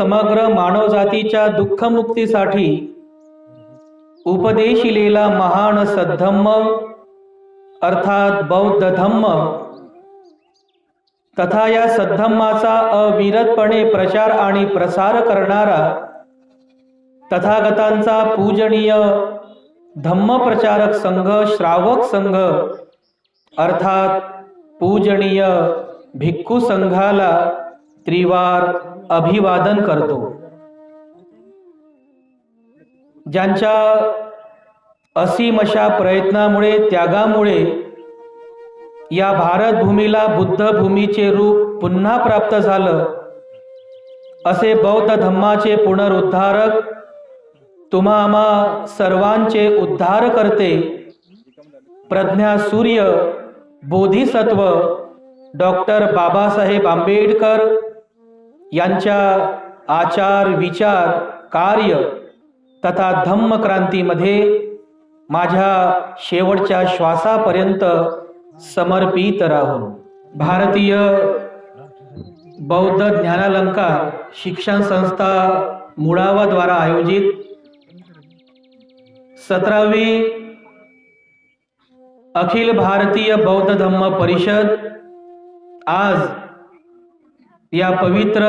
समग्र मानवजातीच्या दुःखमुक्तीसाठी उपदेशिलेला महान सद्धम्म अर्थात बौद्ध धम्म तथा या सद्धम्माचा अविरतपणे प्रचार आणि प्रसार करणारा तथागतांचा पूजनीय धम्मप्रचारक संघ श्रावक संघ अर्थात पूजनीय भिक्खू संघाला त्रिवार अभिवादन करतो। ज्यांच्या असीम अशा प्रयत्नामुळे त्यागामुळे या भारत भूमीला बुद्ध भूमीचे रूप पुन्हा प्राप्त झालं, असे बौद्ध धम्माचे पुनरुद्धारक तुम्हा आम्हा सर्वांचे उद्धार करते प्रज्ञा सूर्य बोधिसत्व डॉक्टर बाबासाहेब आंबेडकर यांच्या आचार विचार कार्य तथा धम्मक्रांतीमध्ये माझ्या शेवटच्या श्वासापर्यंत समर्पित राहून भारतीय बौद्ध ज्ञानालंकार शिक्षण संस्था मुळावा द्वारा आयोजित 17वी अखिल भारतीय बौद्ध धम्म परिषद आज या पवित्र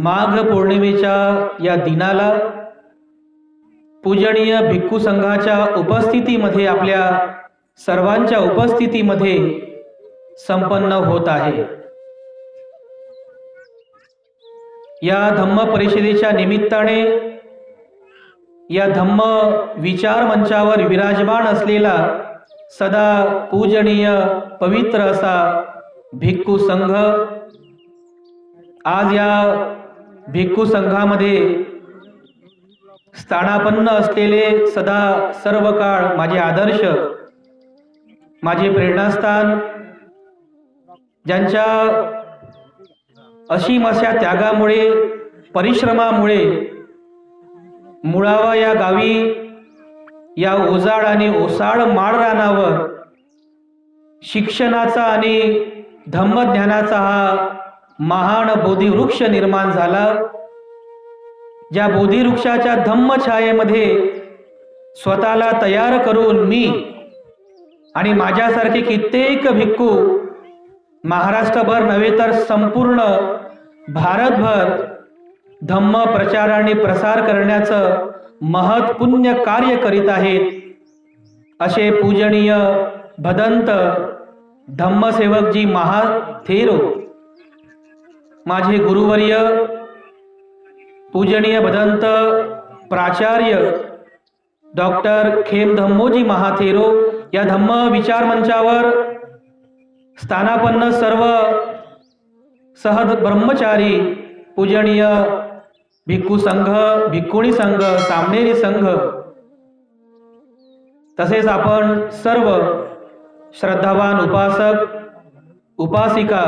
माघ पौर्णिमेच्या या दिनाला पूजनीय भिक्खू संघाच्या उपस्थितीमध्ये आपल्या सर्वांच्या उपस्थितीमध्ये संपन्न होत आहे। या धम्म परिषदेच्या निमित्ताने या धम्म विचार मंचावर विराजमान असलेला सदा पूजनीय पवित्र असा भिक्खू संघ आज या भिक्खू संघामध्ये स्थानापन्न असलेले सदा सर्व काळ माझे आदर्श माझे प्रेरणास्थान ज्यांच्या असीम अशा त्यागामुळे परिश्रमामुळे मुळावा या गावी या ओजाड आणि ओसाड माळरानावर शिक्षणाचा आणि धम्मज्ञानाचा हा महान बोधिवृक्ष निर्माण झाला। ज्या बोधिवृक्षाच्या धम्मछायेमध्ये स्वतःला तयार करून मी आणि माझ्यासारखे कित्येक भिक्खू महाराष्ट्रभर नव्हे तर संपूर्ण भारतभर धम्म प्रचार आणि प्रसार करण्याचं महत् पुण्य कार्य करीत आहेत असे पूजनीय भदंत धम्मसेवकजी महाथेरो माझे गुरुवर्य पूजनीय भदंत प्राचार्य डॉक्टर खेम धम्मोजी महाथेरो या धम्म विचार मंचावर स्थानापन्न सर्व सहद ब्रह्मचारी पूजनीय भिक्खू संघ भिक्खुणी संघ सामनेरी संघ तसेच आपण सर्व श्रद्धावान उपासक उपासिका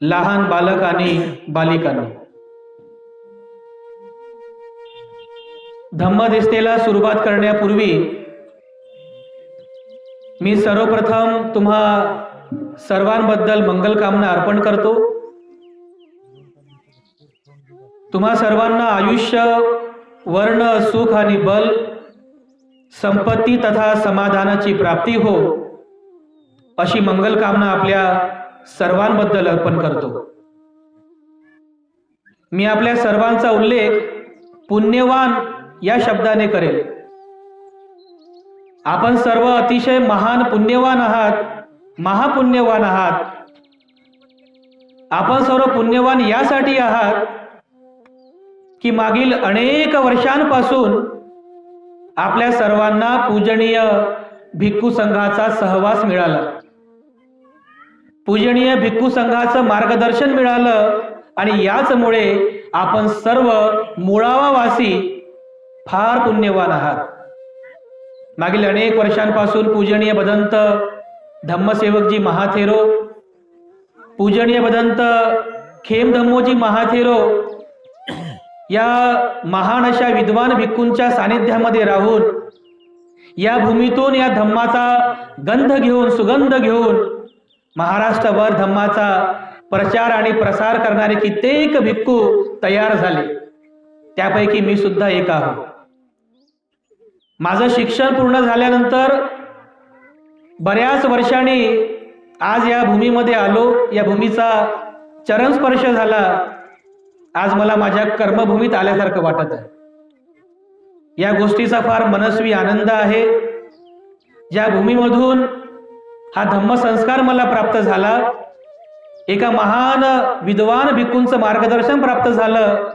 लहान बालक आणि बालिकांनी धम्मदेस्तेला सुरुवात करण्यापूर्वी मी सर्वप्रथम तुम्हा सर्वांबद्दल मंगलकामना अर्पण करतो। तुम्हा सर्वांना आयुष्य वर्ण सुख आणि बल संपत्ती तथा समाधानाची प्राप्ती हो अशी मंगलकामना आपल्या सर्वांबद्दल अर्पण करतो। मी आपल्या सर्वांचा उल्लेख पुण्यवान या शब्दाने करेल। आपण सर्व अतिशय महान पुण्यवान आहात, महापुण्यवान आहात। आपण सर्व पुण्यवान यासाठी आहात की मागील अनेक वर्षांपासून आपल्या सर्वांना पूजनीय भिक्खू संघाचा सहवास मिळाला, पूजनीय भिक्खू संघाचं मार्गदर्शन मिळालं आणि याचमुळे आपण सर्व मुळावावासी फार पुण्यवान आहात। मागील अनेक वर्षांपासून पूजनीय भदंत धम्मसेवकजी महाथेरो पूजनीय भदंत खेम धम्मोजी महाथेरो या महान अशा विद्वान भिक्खूंच्या सानिध्यामध्ये राहून या भूमीतून या धम्माचा गंध घेऊन सुगंध घेऊन महाराष्ट्रभर धम्माचा प्रचार आणि प्रसार करणारे कित्येक भिक्खू तयार झाले। त्यापैकी मी सुद्धा एक आहे. माझं शिक्षण पूर्ण झाल्यानंतर बऱ्याच वर्षांनी आज या भूमीमध्ये आलो. या भूमीचा चरणस्पर्श झाला. आज मला माझ्या कर्मभूमीत आल्यासारखं वाटत आहे. या गोष्टीचा फार मनस्वी आनंद आहे. ज्या भूमीमधून हा धम्मसंस्कार मला प्राप्त झाला, एका महान विद्वान भिक्खूंचं मार्गदर्शन प्राप्त झालं.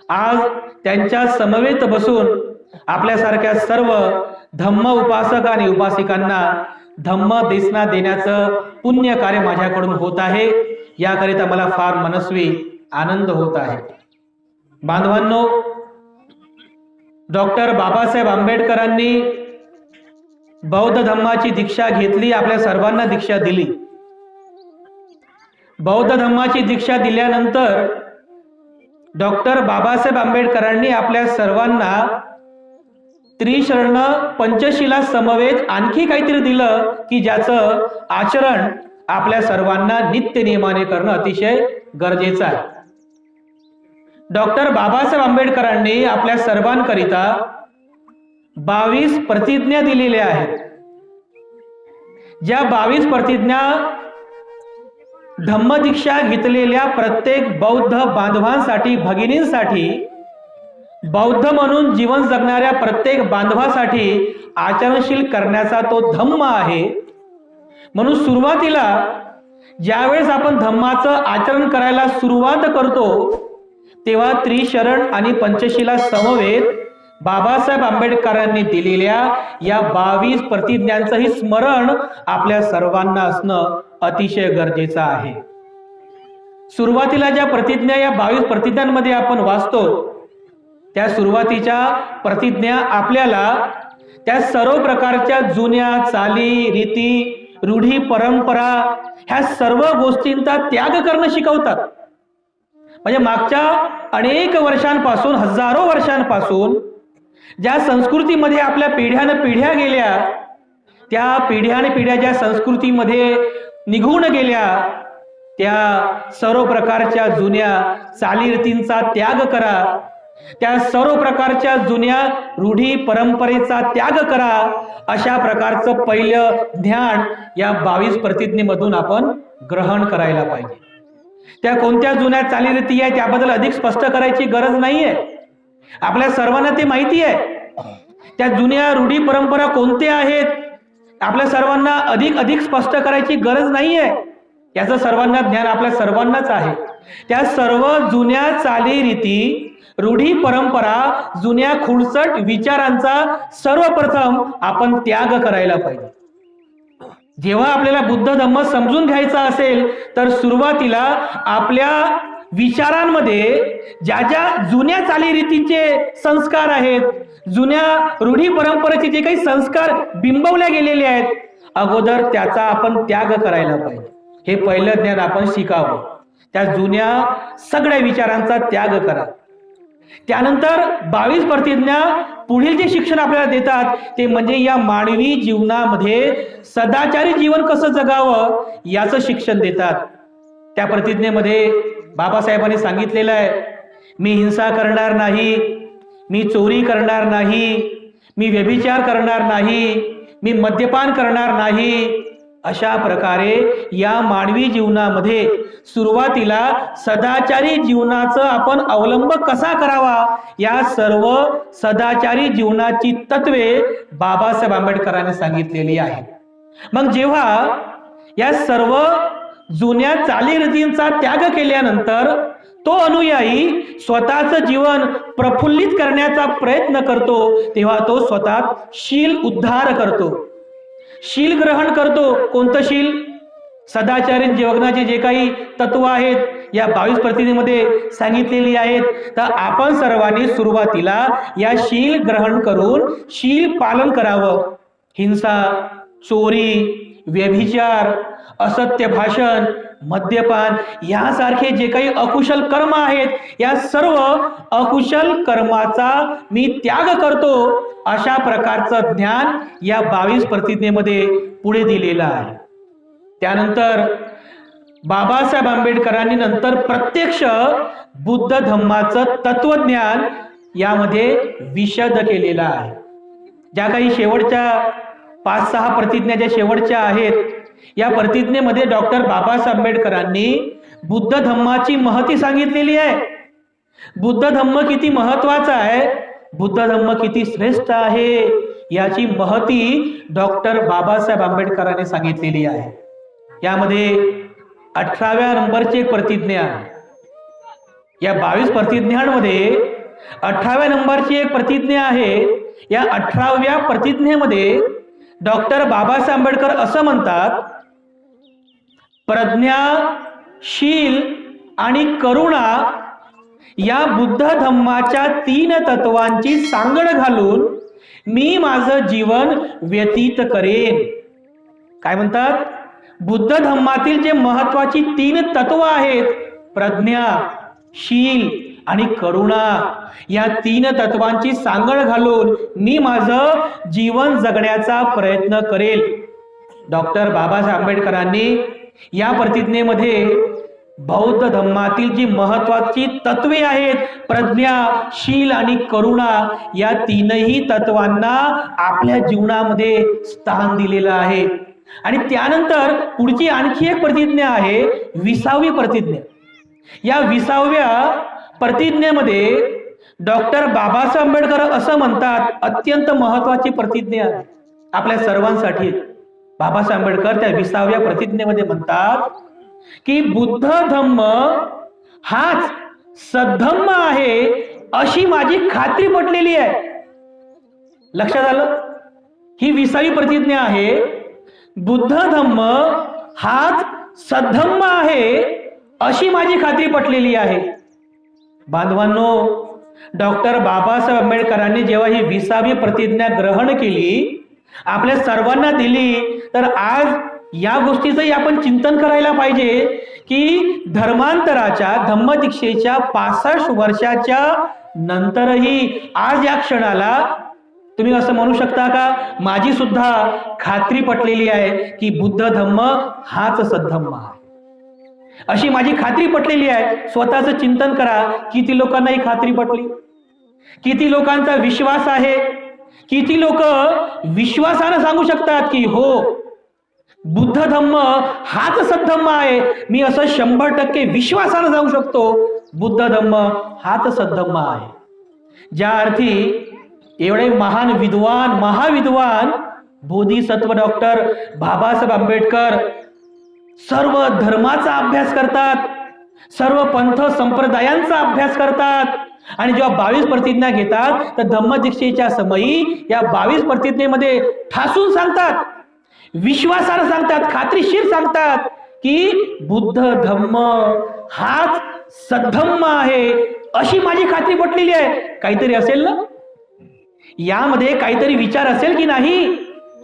आज त्यांच्या समवेत बसून आपल्यासारख्या सर्व धम्म उपासक आणि उपासिकांना धम्म देसना देण्याचं पुण्य कार्य माझ्याकडून होत आहे. याकरिता मला फार मनस्वी आनंद होत आहे. बांधवांनो, डॉक्टर बाबासाहेब आंबेडकरांनी बौद्ध धम्माची दीक्षा घेतली, आपल्या सर्वांना दीक्षा दिली. बौद्ध धम्माची दीक्षा दिल्यानंतर डॉक्टर बाबासाहेब आंबेडकरांनी आपल्या सर्वांना त्रिशरण पंचशिला समवेत आणखी काहीतरी दिलं की ज्याचं आचरण आपल्या सर्वांना नित्य नियमाने करणं अतिशय गरजेचं आहे. डॉक्टर बाबासाहेब आंबेडकरांनी आपल्या सर्वांकरिता 22 प्रतिज्ञा दिलेल्या आहेत. ज्या 22 प्रतिज्ञा धम्मदीक्षा घेतलेल्या प्रत्येक बौद्ध बांधवांसाठी, भगिनींसाठी, बौद्ध म्हणून जीवन जगणाऱ्या प्रत्येक बांधवासाठी आचरणशील करण्याचा तो धम्म आहे. म्हणून सुरुवातीला ज्यावेळेस आपण धम्माचं आचरण करायला सुरुवात करतो तेव्हा त्रिशरण आणि पंचशिला समवेत बाबासाहेब आंबेडकरांनी दिलेल्या या 22 प्रतिज्ञांचंही स्मरण आपल्या सर्वांना असणं अतिशय गरजेचं आहे. सुरुवातीला ज्या प्रतिज्ञा या 22 प्रतिज्ञांमध्ये आपण वाचतो त्या सुरुवातीच्या प्रतिज्ञा आपल्याला त्या सर्व प्रकारच्या जुन्या चाली, रीती, रूढी, परंपरा ह्या सर्व गोष्टींचा त्याग करणं शिकवतात. म्हणजे मागच्या अनेक वर्षांपासून, हजारो वर्षांपासून ज्या संस्कृतीमध्ये आपल्या पिढ्यानं पिढ्या गेल्या, त्या पिढ्याने पिढ्या ज्या संस्कृतीमध्ये निघून गेल्या, त्या सर्व प्रकारच्या जुन्या चालीरीतींचा त्याग करा. त्या सर्व प्रकारच्या जुन्या रूढी परंपरेचा त्याग करा. अशा प्रकारचं पहिलं ज्ञान या 22 प्रतिज्ञेमधून आपण ग्रहण करायला पाहिजे. त्या कोणत्या जुन्या चालीरीती आहे त्याबद्दल अधिक स्पष्ट करायची गरज नाहीये. आपल्या सर्वांना ते माहिती आहे. त्या जुन्या रूढी परंपरा कोणत्या आहेत आपल्या सर्वांना अधिक स्पष्ट करायची गरज नाहीये. याचं सर्वांना ज्ञान आपल्या सर्वांनाच आहे. त्या सर्व जुन्या चालीरीती, रूढी परंपरा, जुन्या खुळचट विचारांचा सर्वप्रथम आपण त्याग करायला पाहिजे. जेव्हा आपल्याला बुद्ध धम्म समजून घ्यायचा असेल तर सुरुवातीला आपल्या विचारांमध्ये ज्या ज्या जुन्या चालीरीतीचे संस्कार आहेत, जुन्या रूढी परंपरेचे जे काही संस्कार बिंबवले गेलेले आहेत, अगोदर त्याचा आपण त्याग करायला पाहिजे. हे पहिलं ज्ञान आपण शिकावं. त्या जुन्या सगळ्या विचारांचा त्याग करा. त्यानंतर 22 प्रतिज्ञा पुढील जे शिक्षण आपल्याला देतात ते म्हणजे या मानवी जीवनामध्ये सदाचारी जीवन कसं जगावं याचं शिक्षण देतात. त्या प्रतिज्ञेमध्ये बाबासाहेबांनी सांगितलेलं आहे, मी हिंसा करणार नाही, मी चोरी करणार नाही, मी व्यभिचार करणार नाही, मी मद्यपान करणार नाही. अशा प्रकारे या मानवी जीवनामध्ये सुरुवातीला सदाचारी जीवनाचं आपण अवलंब कसा करावा या सर्व सदाचारी जीवनाची तत्वे बाबासाहेब आंबेडकरांनी सांगितलेली आहेत. मग जेव्हा या सर्व जुन्या चालीरीतींचा त्याग केल्यानंतर तो अनुयायी स्वतःचं जीवन प्रफुल्लित करण्याचा प्रयत्न करतो तेव्हा तो स्वतः शील उद्धार करतो, शील ग्रहण करतो. कोणतं शील? सदाचारी जीवनाचे जे काही तत्व आहेत या 22 प्रतिज्ञेमध्ये सांगितलेली आहेत. तर आपण सर्वांनी सुरुवातीला या शील ग्रहण करून शील पालन करावं. हिंसा, चोरी, व्यभिचार, असत्य भाषण, मद्यपान यासारखे जे काही अकुशल कर्म आहेत या सर्व अकुशल कर्माचा मी त्याग करतो. अशा प्रकारचं ज्ञान या 22 प्रतिज्ञेमध्ये पुढे दिलेलं आहे. त्यानंतर बाबासाहेब आंबेडकरांनी नंतर प्रत्यक्ष बुद्ध धम्माचं तत्वज्ञान यामध्ये विशद केलेला आहे. ज्या काही शेवटच्या 5-6 प्रतिज्ञा ज्या शेवटच्या आहेत, या प्रतिज्ञेमध्ये डॉक्टर बाबासाहेब आंबेडकरांनी बुद्ध धम्माची महती सांगितलेली आहे. बुद्ध धम्म किती महत्वाचा आहे, बुद्ध धम्म किती श्रेष्ठ आहे, याची महती डॉक्टर बाबासाहेब आंबेडकरांनी सांगितलेली आहे. यामध्ये 18व्या नंबरची एक प्रतिज्ञा आहे. या 22 प्रतिज्ञांमध्ये 18व्या नंबरची एक प्रतिज्ञा आहे. या 18व्या प्रतिज्ञेमध्ये डॉक्टर बाबासाहेब आंबेडकर असं म्हणतात, प्रज्ञाशील आणि करुणा या बुद्ध धम्माच्या 3 तत्वांची सांगड घालून मी माझं जीवन व्यतीत करेन. काय म्हणतात? बुद्ध धम्मातील जे महत्वाची 3 तत्व आहेत, प्रज्ञा, शील आणि करुणा, या 3 तत्वांची सांगड घालून मी माझं जीवन जगण्याचा प्रयत्न करेल. डॉक्टर बाबासाहेब आंबेडकरांनी या प्रतिज्ञेमध्ये बौद्ध धम्मातील जी महत्वाची तत्वे आहेत, प्रज्ञा, शील आणि करुणा, या 3ही तत्वांना आपल्या जीवनामध्ये स्थान दिलेलं आहे. आणि त्यानंतर पुढची आणखी एक प्रतिज्ञा आहे, 20वी प्रतिज्ञा. या 20व्या प्रतिज्ञेमध्ये डॉक्टर बाबासाहेब आंबेडकर असं म्हणतात, अत्यंत महत्वाची प्रतिज्ञा आपल्या सर्वांसाठी. बाबासाहेब आंबेडकर त्या 20व्या प्रतिज्ञेमध्ये म्हणतात की बुद्ध धम्म हाच सद्धम्म आहे अशी माझी खात्री पटलेली आहे. लक्षात आलं? ही 20वी प्रतिज्ञा आहे, बुद्ध धम्म हाच सद्धम्म आहे अशी माझी खात्री पटलेली आहे. बांधवांनो, डॉक्टर बाबासाहेब आंबेडकरांनी जेव्हा ही 20वी प्रतिज्ञा ग्रहण केली, आपल्या सर्वांना दिली, तर आज या गोष्टीचंही आपण चिंतन करायला पाहिजे की धर्मांतराच्या, धम्मदीक्षेच्या 65 वर्षाच्या नंतरही आज या क्षणाला तुम्ही असं म्हणू शकता का, माझी सुद्धा खात्री पटलेली आहे की बुद्ध धम्म हाच सद्धम्म आहे, अशी माझी खात्री पटलेली आहे. स्वतःचं चिंतन करा, किती लोकांना ही खात्री पटली, किती लोकांचा विश्वास आहे, किती लोक विश्वासानं सांगू शकतात की हो, बुद्ध धम्म हाच सद्धम्म आहे. मी असं 100% विश्वासानं सांगू शकतो, बुद्ध धम्म हाच सद्धम्म आहे. ज्या अर्थी एवढे महान विद्वान, महाविद्वान बोधिसत्व डॉक्टर बाबासाहेब आंबेडकर सर्व धर्माचा अभ्यास करतात, सर्व पंथ संप्रदायांचा अभ्यास करतात, आणि जेव्हा 22 प्रतिज्ञा घेतात तर धम्मदीक्षेच्या समयी या 22 प्रतिज्ञेमध्ये ठासून सांगतात, विश्वासानं सांगतात, खात्रीशीर सांगतात की बुद्ध धम्म हाच सद्धम्म आहे अशी माझी खात्री पटलेली आहे. काहीतरी असेल ना यामध्ये, काहीतरी विचार असेल की नाही,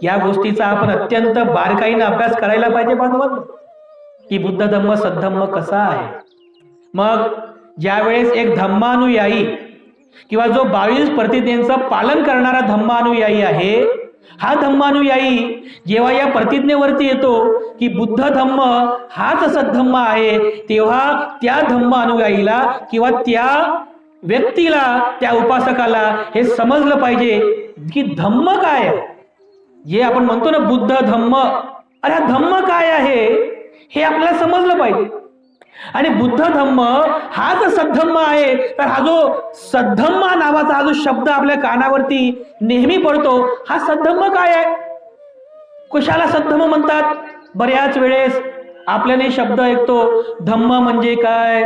या गोष्टीचा आपण अत्यंत बारकाईने अभ्यास करायला पाहिजे बांधवांनो, की बुद्ध धम्म सद्धम्म कसा आहे. मग ज्यावेळेस एक धम्मानुयायी किंवा जो 22 प्रतिज्ञेचं पालन करणारा धम्मानुयायी आहे, हा धम्मानुयायी जेव्हा या प्रतिज्ञेवरती येतो की बुद्ध धम्म हाच सद्धम्म आहे, तेव्हा त्या धम्मानुयायीला किंवा त्या व्यक्तीला, त्या उपासकाला हे समजलं पाहिजे की धम्म काय आहे. जे आपण म्हणतो ना बुद्ध धम्म, अरे हा धम्म काय आहे हे आपल्याला समजलं पाहिजे. आणि बुद्ध धम्म हाच सद्धम्म आहे, तर हा जो सद्धम्म नावाचा हा जो शब्द आपल्या कानावरती नेहमी पडतो, हा सद्धम्म काय आहे, कशाला सद्धम्म म्हणतात. बऱ्याच वेळेस आपल्याने शब्द ऐकतो, धम्म म्हणजे काय,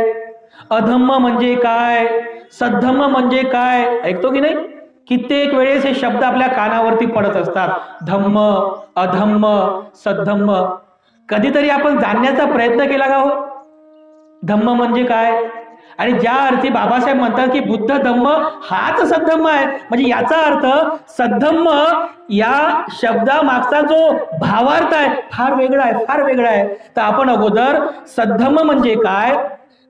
अधम्म म्हणजे काय, सद्धम्म म्हणजे काय, ऐकतो की नाही. कित्येक वेळेस हे शब्द आपल्या कानावरती पडत असतात, धम्म, अधम्म, सद्धम्म. कधीतरी आपण जाणण्याचा प्रयत्न केला का हो, धम्म म्हणजे काय. आणि ज्या अर्थी बाबासाहेब म्हणतात की बुद्ध धम्म हाच सद्धम्म आहे, म्हणजे याचा अर्थ सद्धम्म या शब्दामागचा जो भावार्थ आहे फार वेगळा आहे, फार वेगळा आहे. तर आपण अगोदर सद्धम्म म्हणजे काय,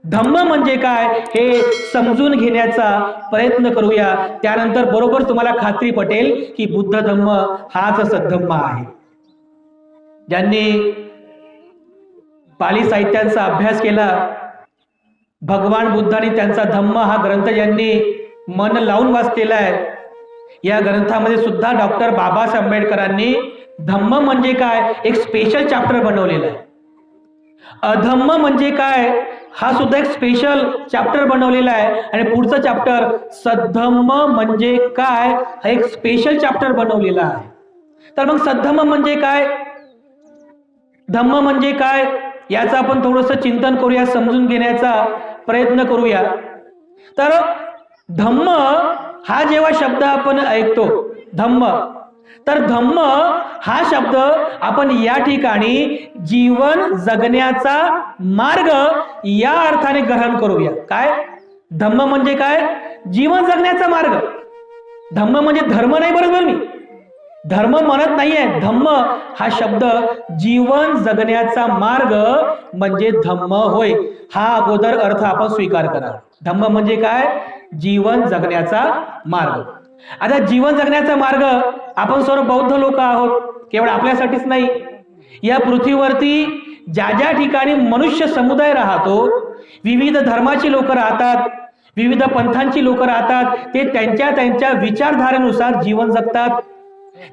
धम्म म्हणजे काय हे समजून घेण्याचा प्रयत्न करूया. त्यानंतर बरोबर तुम्हाला खात्री पटेल की बुद्ध धम्म हाच सद्धम्म आहे. ज्यांनी पाली साहित्यांचा अभ्यास केला, भगवान बुद्धांनी त्यांचा धम्म हा ग्रंथ ज्यांनी मन लावून वाचलेला आहे. या ग्रंथामध्ये सुद्धा डॉक्टर बाबासाहेब आंबेडकरांनी धम्म म्हणजे काय एक स्पेशल चॅप्टर बनवलेला आहे. अधम्म म्हणजे काय हा सुद्धा एक स्पेशल चॅप्टर बनवलेला आहे. आणि पुढचं चॅप्टर सद्धम्म म्हणजे काय हा एक स्पेशल चॅप्टर बनवलेला आहे. तर मग सद्धम्म म्हणजे काय, धम्म म्हणजे काय, याचं आपण थोडंसं चिंतन करूया, समजून घेण्याचा प्रयत्न करूया. तर धम्म हा जेव्हा शब्द आपण ऐकतो धम्म, तर धम्म हा शब्द आपण या ठिकाणी जीवन जगण्याचा मार्ग या अर्थाने ग्रहण करूया. काय धम्म म्हणजे काय, जीवन जगण्याचा मार्ग. धम्म म्हणजे धर्म नाही, बरोबर मी धर्म म्हणत नाहीये. धम्म हा शब्द जीवन जगण्याचा मार्ग म्हणजे धम्म होय. हा अगोदर अर्थ आपण स्वीकार करा. धम्म म्हणजे काय, जीवन जगण्याचा मार्ग. आता जीवन जगण्याचा मार्ग आपण सर्व बौद्ध लोक आहोत, केवळ आपल्यासाठीच नाही. या पृथ्वीवरती ज्या ज्या ठिकाणी मनुष्य समुदाय राहतो, विविध धर्माची लोक राहतात, विविध पंथांची लोक राहतात, ते त्यांच्या त्यांच्या विचारधारेनुसार जीवन जगतात,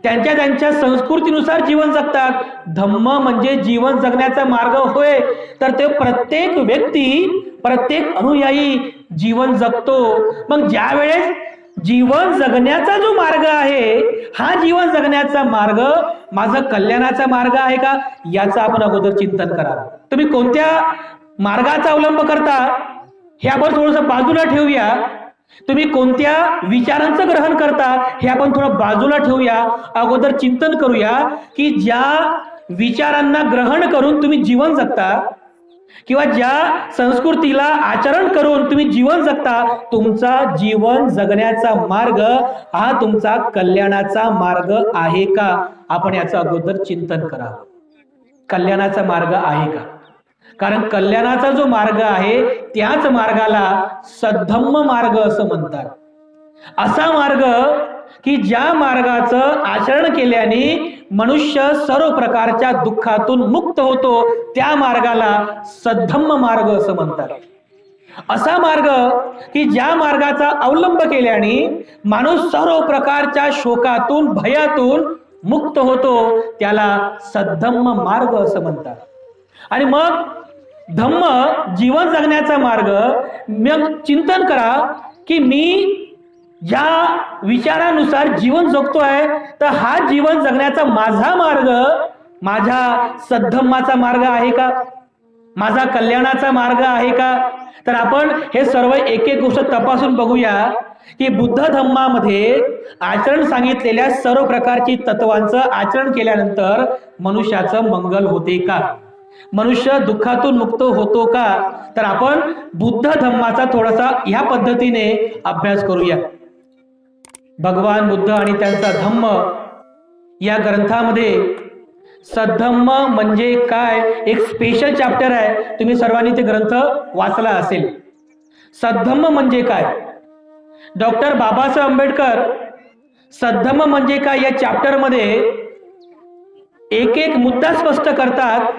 त्यांच्या त्यांच्या संस्कृतीनुसार जीवन जगतात. धम्म म्हणजे जीवन जगण्याचा मार्ग होय. तर ते प्रत्येक व्यक्ती, प्रत्येक अनुयायी जीवन जगतो. मग ज्या वेळेस जीवन जगण्याचा जो मार्ग आहे, हा जीवन जगण्याचा मार्ग माझा कल्याणाचा मार्ग आहे का, याचं आपण अगोदर चिंतन करा. तुम्ही कोणत्या मार्गाचा अवलंब करता हे आपण थोडंसं बाजूला ठेवूया. तुम्ही कोणत्या विचारांचं ग्रहण करता हे आपण थोडं बाजूला ठेवूया. अगोदर चिंतन करूया की ज्या विचारांना ग्रहण करून तुम्ही जीवन जगता किंवा ज्या संस्कृतीला आचरण करून तुम्ही जीवन जगता, तुमचा जीवन जगण्याचा मार्ग हा तुमचा कल्याणाचा मार्ग आहे का, आपण याचं अगोदर चिंतन करा. कल्याणाचा मार्ग आहे का, कारण कल्याणाचा जो मार्ग आहे त्याच मार्गाला सद्धम्म मार्ग असं म्हणतात. असा मार्ग की ज्या मार्गाचं आचरण केल्याने मनुष्य सर्व प्रकारच्या दुःखातून मुक्त होतो, त्या मार्गाला सद्धम्म मार्ग असं म्हणतात. असा मार्ग की ज्या मार्गाचा अवलंब केल्याने माणूस सर्व प्रकारच्या शोकातून भयातून मुक्त होतो, त्याला सद्धम्म मार्ग असं म्हणतात. आणि मग धम्म जीवन जगण्याचा मार्ग, मग चिंतन करा की मी ज्या विचारानुसार जीवन जगतोय, तर हा जीवन जगण्याचा माझा मार्ग माझ्या सद्धम्माचा मार्ग आहे का, माझा कल्याणाचा मार्ग आहे का. तर आपण हे सर्व एक एक गोष्ट तपासून बघूया की बुद्ध धम्मामध्ये आचरण सांगितलेल्या सर्व प्रकारची तत्वांचं आचरण केल्यानंतर मनुष्याचं मंगल होते का, मनुष्य दुःखातून मुक्त होतो का. तर आपण बुद्ध धम्माचा थोडासा ह्या पद्धतीने अभ्यास करूया. भगवान बुद्ध आणि त्यांचा धम्म या ग्रंथामध्ये सद्धम्म म्हणजे काय एक स्पेशल चॅप्टर आहे. तुम्ही सर्वांनी ते ग्रंथ वाचला असेल. सद्धम्म म्हणजे काय, डॉक्टर बाबासाहेब आंबेडकर सद्धम्म म्हणजे काय या चॅप्टर मध्ये एक एक मुद्दा स्पष्ट करतात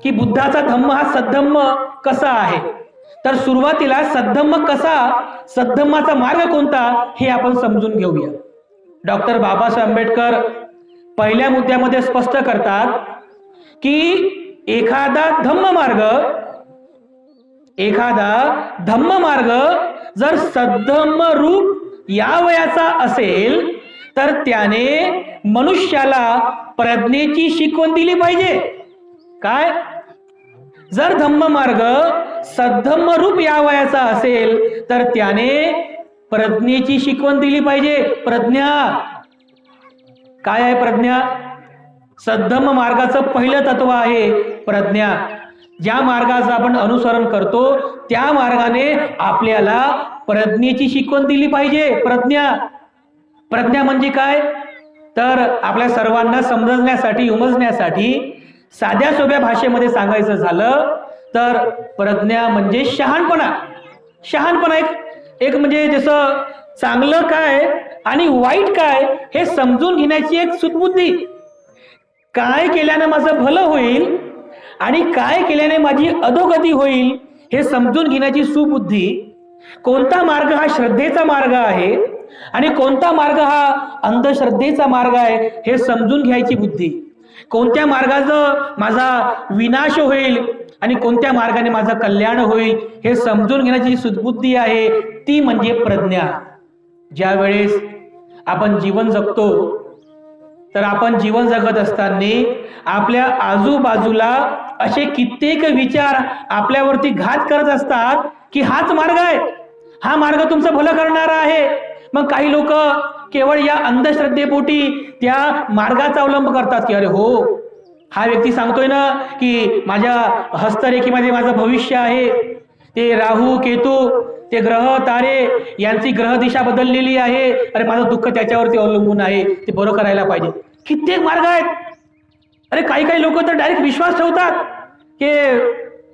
की बुद्धाचा धम्म हा सद्धम्म कसा आहे. तर सुरुवातीला सद्धम्म कसा, सद्धम्माचा मार्ग कोणता हे आपण समजून घेऊया. डॉक्टर बाबासाहेब आंबेडकर पहिल्या मुद्द्यामध्ये स्पष्ट करतात की एखादा धम्म मार्ग जर सद्धम्म रूप यावयाचा असेल, तर त्याने मनुष्याला प्रज्ञेची शिकवण दिली पाहिजे. काय, जर धम्म मार्ग सद्धम्म रूप यावयाचा असेल, तर त्याने प्रज्ञेची शिकवण दिली पाहिजे. प्रज्ञा काय आहे, प्रज्ञा सद्धम्म मार्गाचं पहिलं तत्व आहे प्रज्ञा. ज्या मार्गाचं आपण अनुसरण करतो त्या मार्गाने आपल्याला प्रज्ञेची शिकवण दिली पाहिजे. प्रज्ञा म्हणजे काय, तर आपल्या सर्वांना समजण्यासाठी उमजण्यासाठी साध्या सोप्या भाषेमध्ये सांगायचं झालं तर प्रज्ञा म्हणजे शहाणपणा. एक म्हणजे जसं चांगलं काय आणि वाईट काय हे समजून घेण्याची एक सुदबुद्धी. काय केल्याने माझं भलं होईल आणि काय केल्याने माझी अधोगती होईल हे समजून घेण्याची सुबुद्धी कोणता मार्ग हा श्रद्धेचा मार्ग आहे आणि कोणता मार्ग हा अंधश्रद्धेचा मार्ग आहे हे समजून घ्यायची बुद्धी. कोणत्या मार्गाचं माझा विनाश होईल आणि कोणत्या मार्गाने माझं कल्याण होईल हे समजून घेण्याची सुदबुद्धी आहे, ती म्हणजे प्रज्ञा. ज्या वेळेस आपण जीवन जगतो तर आपण जीवन जगत असताना आपल्या आजूबाजूला असे कित्येक विचार आपल्यावरती घात करत असतात की हाच मार्ग आहे, हा मार्ग तुमचं भलं करणारा आहे. मग काही लोक केवळ या अंधश्रद्धेपोटी त्या मार्गाचा अवलंब करतात की अरे हो, हा व्यक्ती सांगतोय ना की माझ्या हस्तरेखेमध्ये माझं भविष्य आहे, ते राहू केतू ते ग्रह तारे यांची ग्रह दिशा बदललेली आहे, अरे माझं दुःख त्याच्यावरती अवलंबून आहे, ते बरं करायला पाहिजे. कित्येक मार्ग आहेत. अरे काही लोक तर डायरेक्ट विश्वास ठेवतात की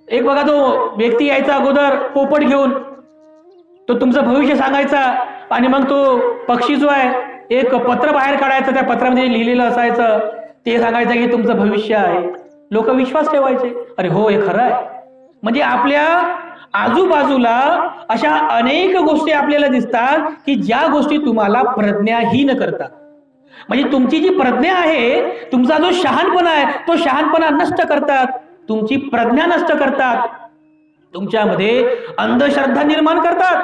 एक बघा, तो व्यक्ती यायचा अगोदर पोपट घेऊन, तो तुमचं भविष्य सांगायचा आणि मग तो पक्षी जो आहे एक पत्र बाहेर काढायचं, त्या पत्रामध्ये लिहिलेलं असायचं, ते सांगायचं की तुमचं भविष्य आहे. लोक विश्वास ठेवायचे, अरे हो हे खरं आहे. म्हणजे आपल्या आजूबाजूला अशा अनेक गोष्टी आपल्याला दिसतात की ज्या गोष्टी तुम्हाला प्रज्ञाहीन करतात. म्हणजे तुमची जी प्रज्ञा आहे, तुमचा जो शहाणपणा आहे, तो शहाणपणा नष्ट करतात, तुमची प्रज्ञा नष्ट करतात, तुमच्यामध्ये अंधश्रद्धा निर्माण करतात,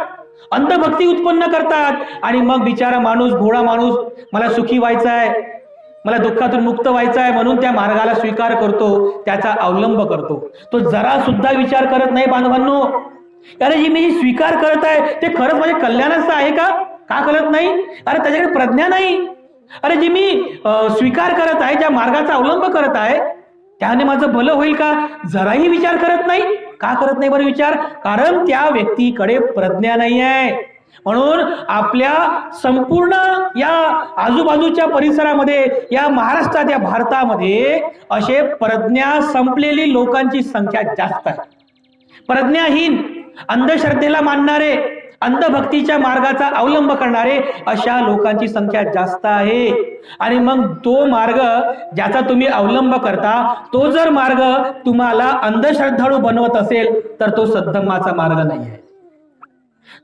अंधभक्ती उत्पन्न करतात. आणि मग बिचारा माणूस, भोळा माणूस, मला सुखी व्हायचा आहे, मला दुःखातून मुक्त व्हायचा आहे म्हणून त्या मार्गाला स्वीकार करतो, त्याचा अवलंब करतो. तो जरा सुद्धा विचार करत नाही बांधवांनो, अरे जी मी स्वीकार करत आहे ते खरंच माझ्या कल्याणाचं आहे का? का करत नाही? अरे त्याच्याकडे प्रज्ञा नाही. अरे जी मी स्वीकार करत आहे, ज्या मार्गाचा अवलंब करत आहे, त्याने माझं भलं होईल का? जराही विचार करत नाही. का करत नाही बरं विचार? कारण त्या व्यक्तीकडे प्रज्ञा नाही आहे. म्हणून आपल्या संपूर्ण या आजूबाजूच्या परिसरामध्ये, या महाराष्ट्रात, या भारतामध्ये असे प्रज्ञा संपलेली लोकांची संख्या जास्त आहे. प्रज्ञाहीन, अंधश्रद्धेला मानणारे, अंधभक्तीच्या मार्गाचा अवलंब करणारे अशा लोकांची संख्या जास्त आहे. आणि मग तो मार्ग ज्याचा तुम्ही अवलंब करता, तो जर मार्ग तुम्हाला अंधश्रद्धाळू बनवत असेल तर तो सद्धम्माचा मार्ग नाही आहे.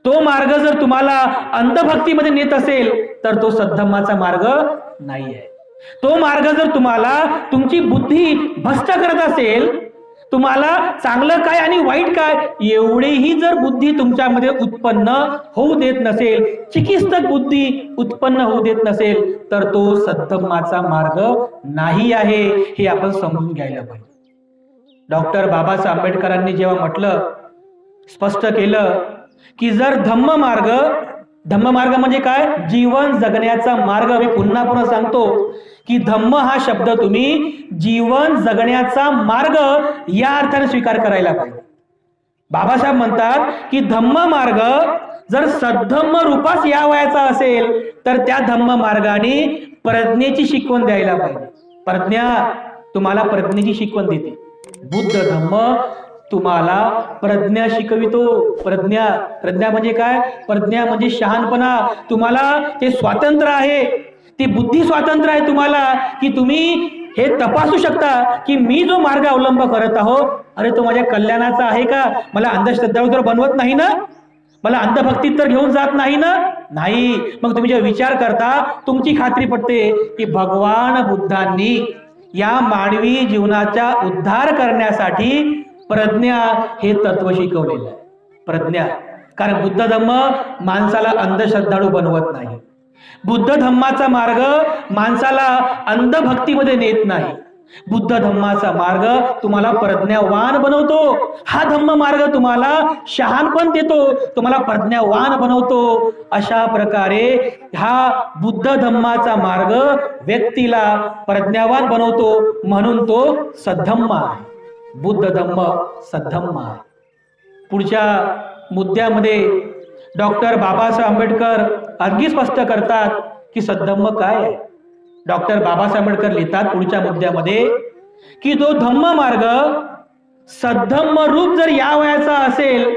तो मार्ग जर तुम्हाला अंधभक्तीमध्ये नेत असेल तर तो सद्धम्माचा मार्ग नाही आहे. तो मार्ग जर तुम्हाला तुमची बुद्धी भ्रष्ट करत असेल, तुम्हाला चांगलं काय आणि वाईट काय एवढेही जर बुद्धी तुमच्यामध्ये उत्पन्न होऊ देत नसेल, चिकित्सक बुद्धी उत्पन्न होऊ देत नसेल, तर तो सद्धम्माचा मार्ग नाही आहे, हे आपण समजून घ्यायला पाहिजे. डॉक्टर बाबासाहेब आंबेडकरांनी जेव्हा म्हटलं, स्पष्ट केलं की जर धम्म मार्ग म्हणजे काय? जीवन जगण्याचा मार्ग. मी पुन्हा सांगतो की धम्म हा शब्द तुम्ही जीवन जगण्याचा मार्ग या अर्थाने स्वीकार करायला पाहिजे. बाबासाहेब म्हणतात की धम्म मार्ग जर सद्धम्म रूपास यावयाचा असेल तर त्या धम्म मार्गाने प्रज्ञेची शिकवण द्यायला पाहिजे. प्रज्ञा तुम्हाला प्रज्ञेची शिकवण देते. बुद्ध धम्म तुम्हाला प्रज्ञा शिकवितो. प्रज्ञा म्हणजे काय? प्रज्ञा म्हणजे शहाणपणा. तुम्हाला ते स्वातंत्र्य आहे, ते बुद्धी स्वातंत्र्य आहे तुम्हाला, की तुम्ही हे तपासू शकता की मी जो मार्ग अवलंब करत आहो, अरे तो माझ्या कल्याणाचा आहे का? मला अंधश्रद्धाळू तर बनवत नाही ना, मला अंधभक्तीत तर घेऊन जात नाही ना? नाही. मग तुम्ही जेव्हा विचार करता, तुमची खात्री पडते की भगवान बुद्धांनी या मानवी जीवनाचा उद्धार करण्यासाठी प्रज्ञा हे तत्व शिकवलेलं आहे. प्रज्ञा, कारण बुद्ध धम्म माणसाला अंधश्रद्धाळू बनवत नाही. बुद्ध धम्माचा मार्ग माणसाला अंधभक्तीमध्ये नेत नाही. बुद्ध धम्माचा मार्ग तुम्हाला प्रज्ञावान बनवतो. हा धम्म मार्ग तुम्हाला शहाणपण देतो, तुम्हाला प्रज्ञावान बनवतो. अशा प्रकारे हा बुद्ध धम्माचा मार्ग व्यक्तीला प्रज्ञावान बनवतो, म्हणून तो सद्धम्म आहे. बुद्ध धम्म सद्धम्म आहे. पुढच्या मुद्द्यामध्ये डॉक्टर बाबासाहेब आंबेडकर आणखी स्पष्ट करतात की सद्धम्म काय आहे. डॉक्टर बाबासाहेब आंबेडकर लिहितात पुढच्या मुद्द्यामध्ये की तो धम्म मार्ग सद्धम्म रूप जर यावयाचा असेल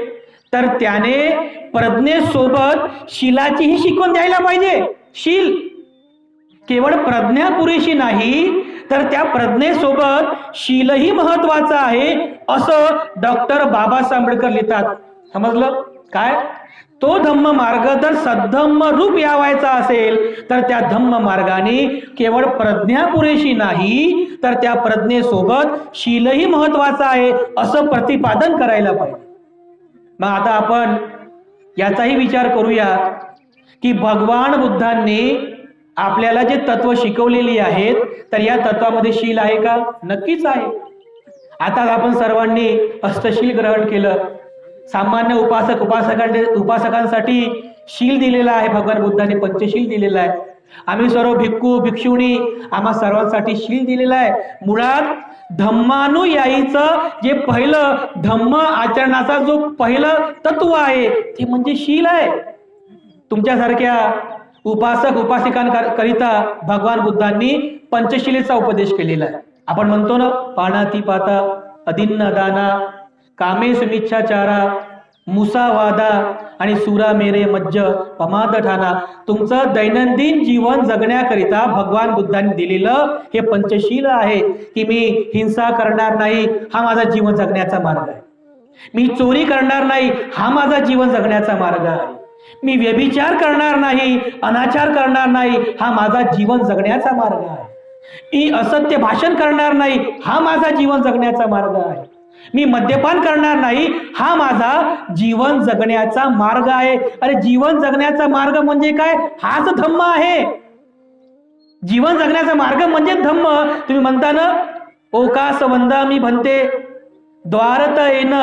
तर त्याने प्रज्ञेसोबत शीलाचीही शिकवण द्यायला पाहिजे. शील केवळ प्रज्ञा पुरेशी नाही, तर त्या प्रज्ञेसोबत शीलही महत्वाचं आहे असं डॉक्टर बाबासाहेब आंबेडकर लिहितात. समजलं काय? तो धम्म मार्ग जर सद्धम्म रूप यावायचा असेल तर त्या धम्म मार्गाने केवळ प्रज्ञा पुरेशी नाही, तर त्या प्रज्ञेसोबत शीलही महत्वाचं आहे असं प्रतिपादन करायला पाहिजे. मग आता आपण याचाही विचार करूया की भगवान बुद्धांनी आपल्याला जे तत्व शिकवलेली आहेत तर या तत्वामध्ये शील आहे का? नक्कीच आहे. आता आपण सर्वांनी अष्टशील ग्रहण केलं. सामान्य उपासकांसाठी शील दिलेला आहे, भगवान बुद्धांनी पंचशील दिलेला आहे. आम्ही सर्व भिक्खू भिक्षुणी आम्हा सर्वांसाठी शील दिलेला आहे. मुळात धम्मानुयायीचं जे पहिलं धम्म आचरणाचा जो पहिलं तत्व आहे ते म्हणजे शील आहे. तुमच्यासारख्या उपासक उपासिकांकरिता भगवान बुद्धांनी पंचशिलेचा उपदेश केलेला आहे. आपण म्हणतो ना, पाणातिपाता, अदिन्न दाना, कामे सुमिच्छाचारा, मुसावादा आणि सुरा मेरे मज्ज पमाद ठाणा. तुमचं दैनंदिन जीवन जगण्याकरिता भगवान बुद्धांनी दिलेलं हे पंचशील आहे की मी हिंसा करणार नाही, हा माझा जीवन जगण्याचा मार्ग आहे. मी चोरी करणार नाही, हा माझा जीवन जगण्याचा मार्ग आहे. मी व्यभिचार करणार नाही, अनाचार करणार नाही, हा माझा जीवन जगण्याचा मार्ग आहे. मी असत्य भाषण करणार नाही, हा माझा जीवन जगण्याचा मार्ग आहे. मी मद्यपान करणार नाही, हा माझा जीवन जगण्याचा मार्ग आहे. अरे जीवन जगण्याचा मार्ग म्हणजे काय? हाच धम्म आहे. जीवन जगण्याचा मार्ग म्हणजे धम्म. तुम्ही म्हणता ना, ओकास वंदामी भन्ते द्वारत येन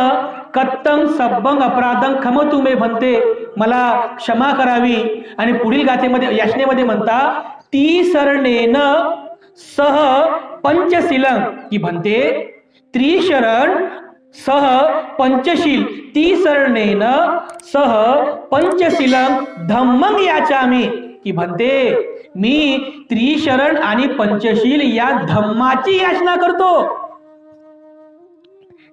कत्तं सब्बंग अपराधं खम तुमे भन्ते. मला क्षमा करावी. आणि पुढील गाथेमध्ये याचनेमध्ये म्हणता, ती सरणेन सह पंचशीलं की भन्ते त्रिशरण सह पंचशील. ती सरणेन सह पंचशीलं धम्मं याचामी की भन्ते मी त्रिशरण आणि पंचशील या धम्माची याचना करतो.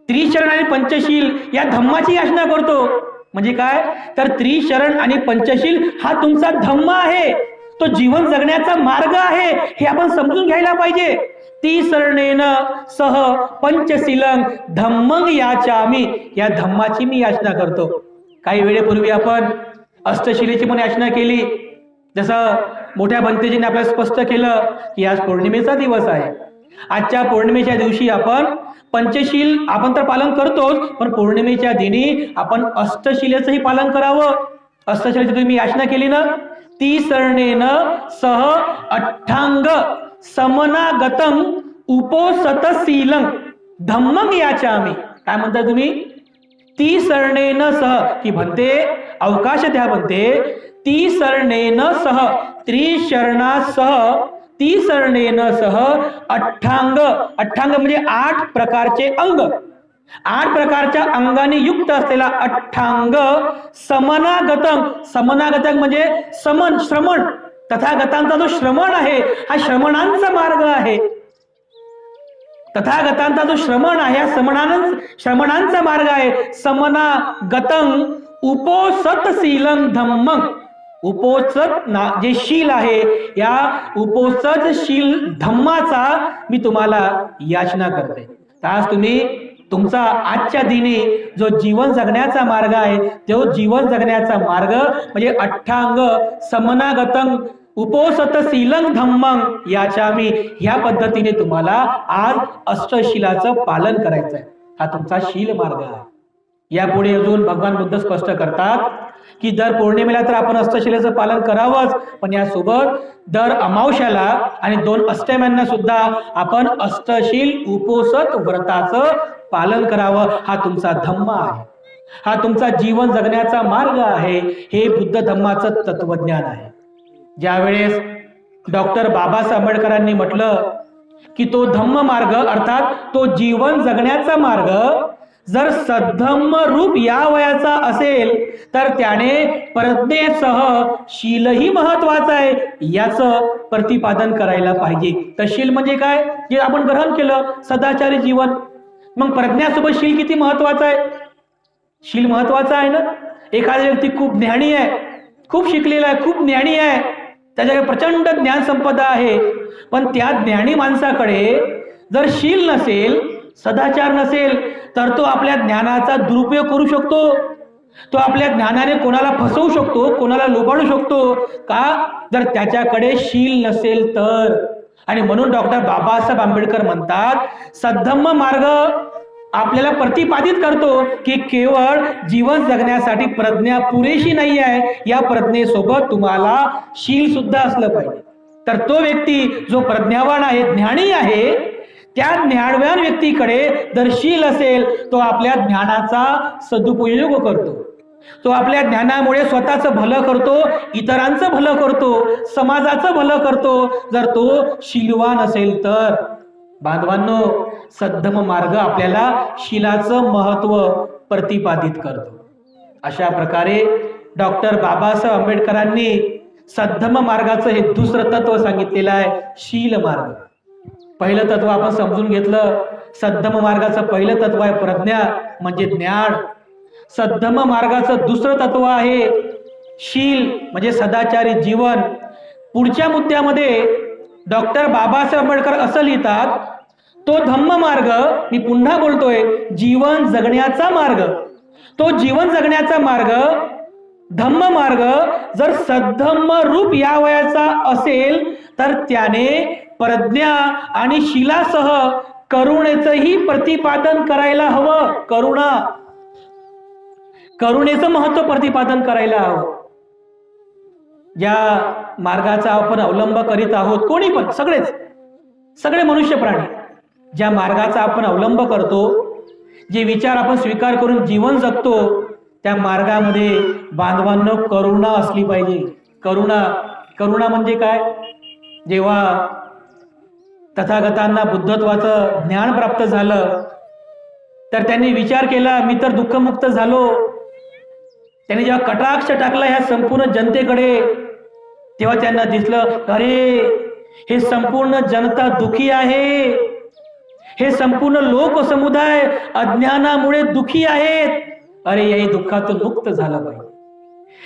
त्रिशरण आणि पंचशील या धम्माची याचना करतो. म्हणजे काय? तर त्रिशरण आणि पंचशील हा तुमचा धम्म आहे, तो जीवन जगण्याचा मार्ग आहे, हे आपण समजून घ्यायला पाहिजे. ती सरणेन सह पंचशीलं धम्मं याचामी, या धम्माची मी याचना करतो. काही वेळेपूर्वी आपण अष्टशिलेची पण याचना केली. जसं मोठ्या भंतेजीने आपल्याला स्पष्ट केलं की आज पौर्णिमेचा दिवस आहे. आजच्या पौर्णिमेच्या दिवशी आपण पंचशील आपण तर पालन करतोच, पण पौर्णिमेच्या दिनी आपण अष्टशिलेचंही पालन करावं. अष्टशिलेची तुम्ही याचना केली ना, ती सरणेन सह अठ्ठांग समनागतं उपोसतशीलं धम्मं याचामी. काय म्हणता तुम्ही? ती सरणेन सह की भन्ते अवकाश द्या म्हणते. ती सरणेन सह त्रिशरणासह ती सरणेन सह अठ्ठांग. अठ्ठांग म्हणजे 8 प्रकारचे अंग. 8 प्रकारच्या अंगाने युक्त असलेला अठ्ठांग समनागतं. समनागतं म्हणजे समन, श्रमण. तथागतांचा जो श्रमण आहे हा श्रमणांचा मार्ग आहे. तथागतांचा जो श्रमण आहे हा श्रमणांचा मार्ग आहे. समनागतं उपोसतशीलं धम्मं. उपोसत जे शील आहे या उपोसत शील धम्माचा मी तुम्हाला याचना करते. आज तुम्ही तुमचा आजच्या दिनी जो जीवन जगण्याचा मार्ग आहे, तो जीवन जगण्याचा मार्ग म्हणजे अठ्ठांग समनागतं उपोसतशीलं धम्मं याचामी, ह्या पद्धतीने तुम्हाला आज अष्टशिलाचं पालन करायचं आहे. हा तुमचा शील मार्ग आहे. यापुढे अजून भगवान बुद्ध स्पष्ट करतात की दर पौर्णिमेला तर आपण अष्टशिलेचं पालन करावंच, पण यासोबत दर अमावस्याला आणि 2 अष्टम्यांना सुद्धा आपण अष्टशील उपोसत व्रताचं पालन करावं. हा तुमचा धम्म आहे, हा तुमचा जीवन जगण्याचा मार्ग आहे. हे बुद्ध धम्माचं तत्वज्ञान आहे. ज्यावेळेस डॉक्टर बाबासाहेब आंबेडकरांनी म्हटलं की तो धम्म मार्ग अर्थात तो जीवन जगण्याचा मार्ग जर सद्धम्म रूप या वयाचा असेल तर त्याने प्रज्ञेसह शीलही महत्वाचं आहे याचं प्रतिपादन करायला पाहिजे. तर शील म्हणजे काय? जे आपण ग्रहण केलं सदाचारी जीवन. मग प्रज्ञासोबत शील किती महत्वाचं आहे? शील महत्वाचं आहे ना. एखादा व्यक्ती खूप ज्ञानी आहे, खूप शिकलेला आहे, खूप ज्ञानी आहे, त्याच्याकडे प्रचंड ज्ञान संपदा आहे, पण त्या ज्ञानी माणसाकडे जर शील नसेल, सदाचार नसेल, तर तो आपल्या ज्ञानाचा दुरुपयोग करू शकतो. तो आपल्या ज्ञानाने कोणाला फसवू शकतो, कोणाला लुबाडू शकतो. का? जर त्याच्याकडे शील नसेल तर. आणि म्हणून डॉक्टर बाबासाहेब आंबेडकर म्हणतात, सद्धम्म मार्ग आपल्याला प्रतिपादित करतो की केवळ जीवन जगण्यासाठी प्रज्ञा पुरेशी नाही आहे, या प्रज्ञेसोबत तुम्हाला शील सुद्धा असलं पाहिजे. तर तो व्यक्ती जो प्रज्ञावान आहे, ज्ञानी आहे, त्या ज्ञानवान व्यक्तीकडे जर शील असेल, तो आपल्या ज्ञानाचा सदुपयोग करतो. तो आपल्या ज्ञानामुळे स्वतःचं भलं करतो, इतरांचं भलं करतो, समाजाचं भलं करतो, जर तो शीलवान असेल तर. बांधवांनो, सद्धम्म मार्ग आपल्याला शीलाचं महत्व प्रतिपादित करतो. अशा प्रकारे डॉक्टर बाबासाहेब आंबेडकरांनी सद्धम्म मार्गाचं हे दुसरं तत्व सांगितलेलं आहे, शील मार्ग. पहिलं तत्व आपण समजून घेतलं. सद्धम्म मार्गाचं पहिलं तत्व आहे प्रज्ञा, म्हणजे ज्ञान. सद्धम्म मार्गाचं दुसरं तत्व आहे शील, म्हणजे सदाचारी जीवन. पुढच्या मुद्द्यामध्ये डॉक्टर बाबासाहेब आंबेडकर असं लिहितात, तो धम्म मार्ग, मी पुन्हा बोलतोय, जीवन जगण्याचा मार्ग. तो जीवन जगण्याचा मार्ग, धम्म मार्ग जर सद्धम्म रूप या वयाचा असेल, तर त्याने प्रज्ञा आणि शीलासह करुणेचंही प्रतिपादन करायला हवं. करुणेचं महत्व प्रतिपादन करायला हवं. ज्या मार्गाचा आपण अवलंब करीत आहोत, कोणी पण, सगळे मनुष्य प्राणी, ज्या मार्गाचा आपण अवलंब करतो, जे विचार आपण स्वीकार करून जीवन जगतो, त्या मार्गामध्ये बांधवांनो करुणा असली पाहिजे. करुणा म्हणजे काय? जेव्हा तथागतांना बुद्धत्वाचं ज्ञान प्राप्त झालं, तर त्यांनी विचार केला, मी तर दुःखमुक्त झालो. त्यांनी जेव्हा कटाक्ष टाकला ह्या संपूर्ण जनतेकडे, तेव्हा त्यांना दिसलं, अरे हे संपूर्ण जनता दुखी आहे, हे संपूर्ण लोक समुदाय अज्ञानामुळे दुखी आहेत. अरे याही दुःखातून मुक्त झालं पाहिजे,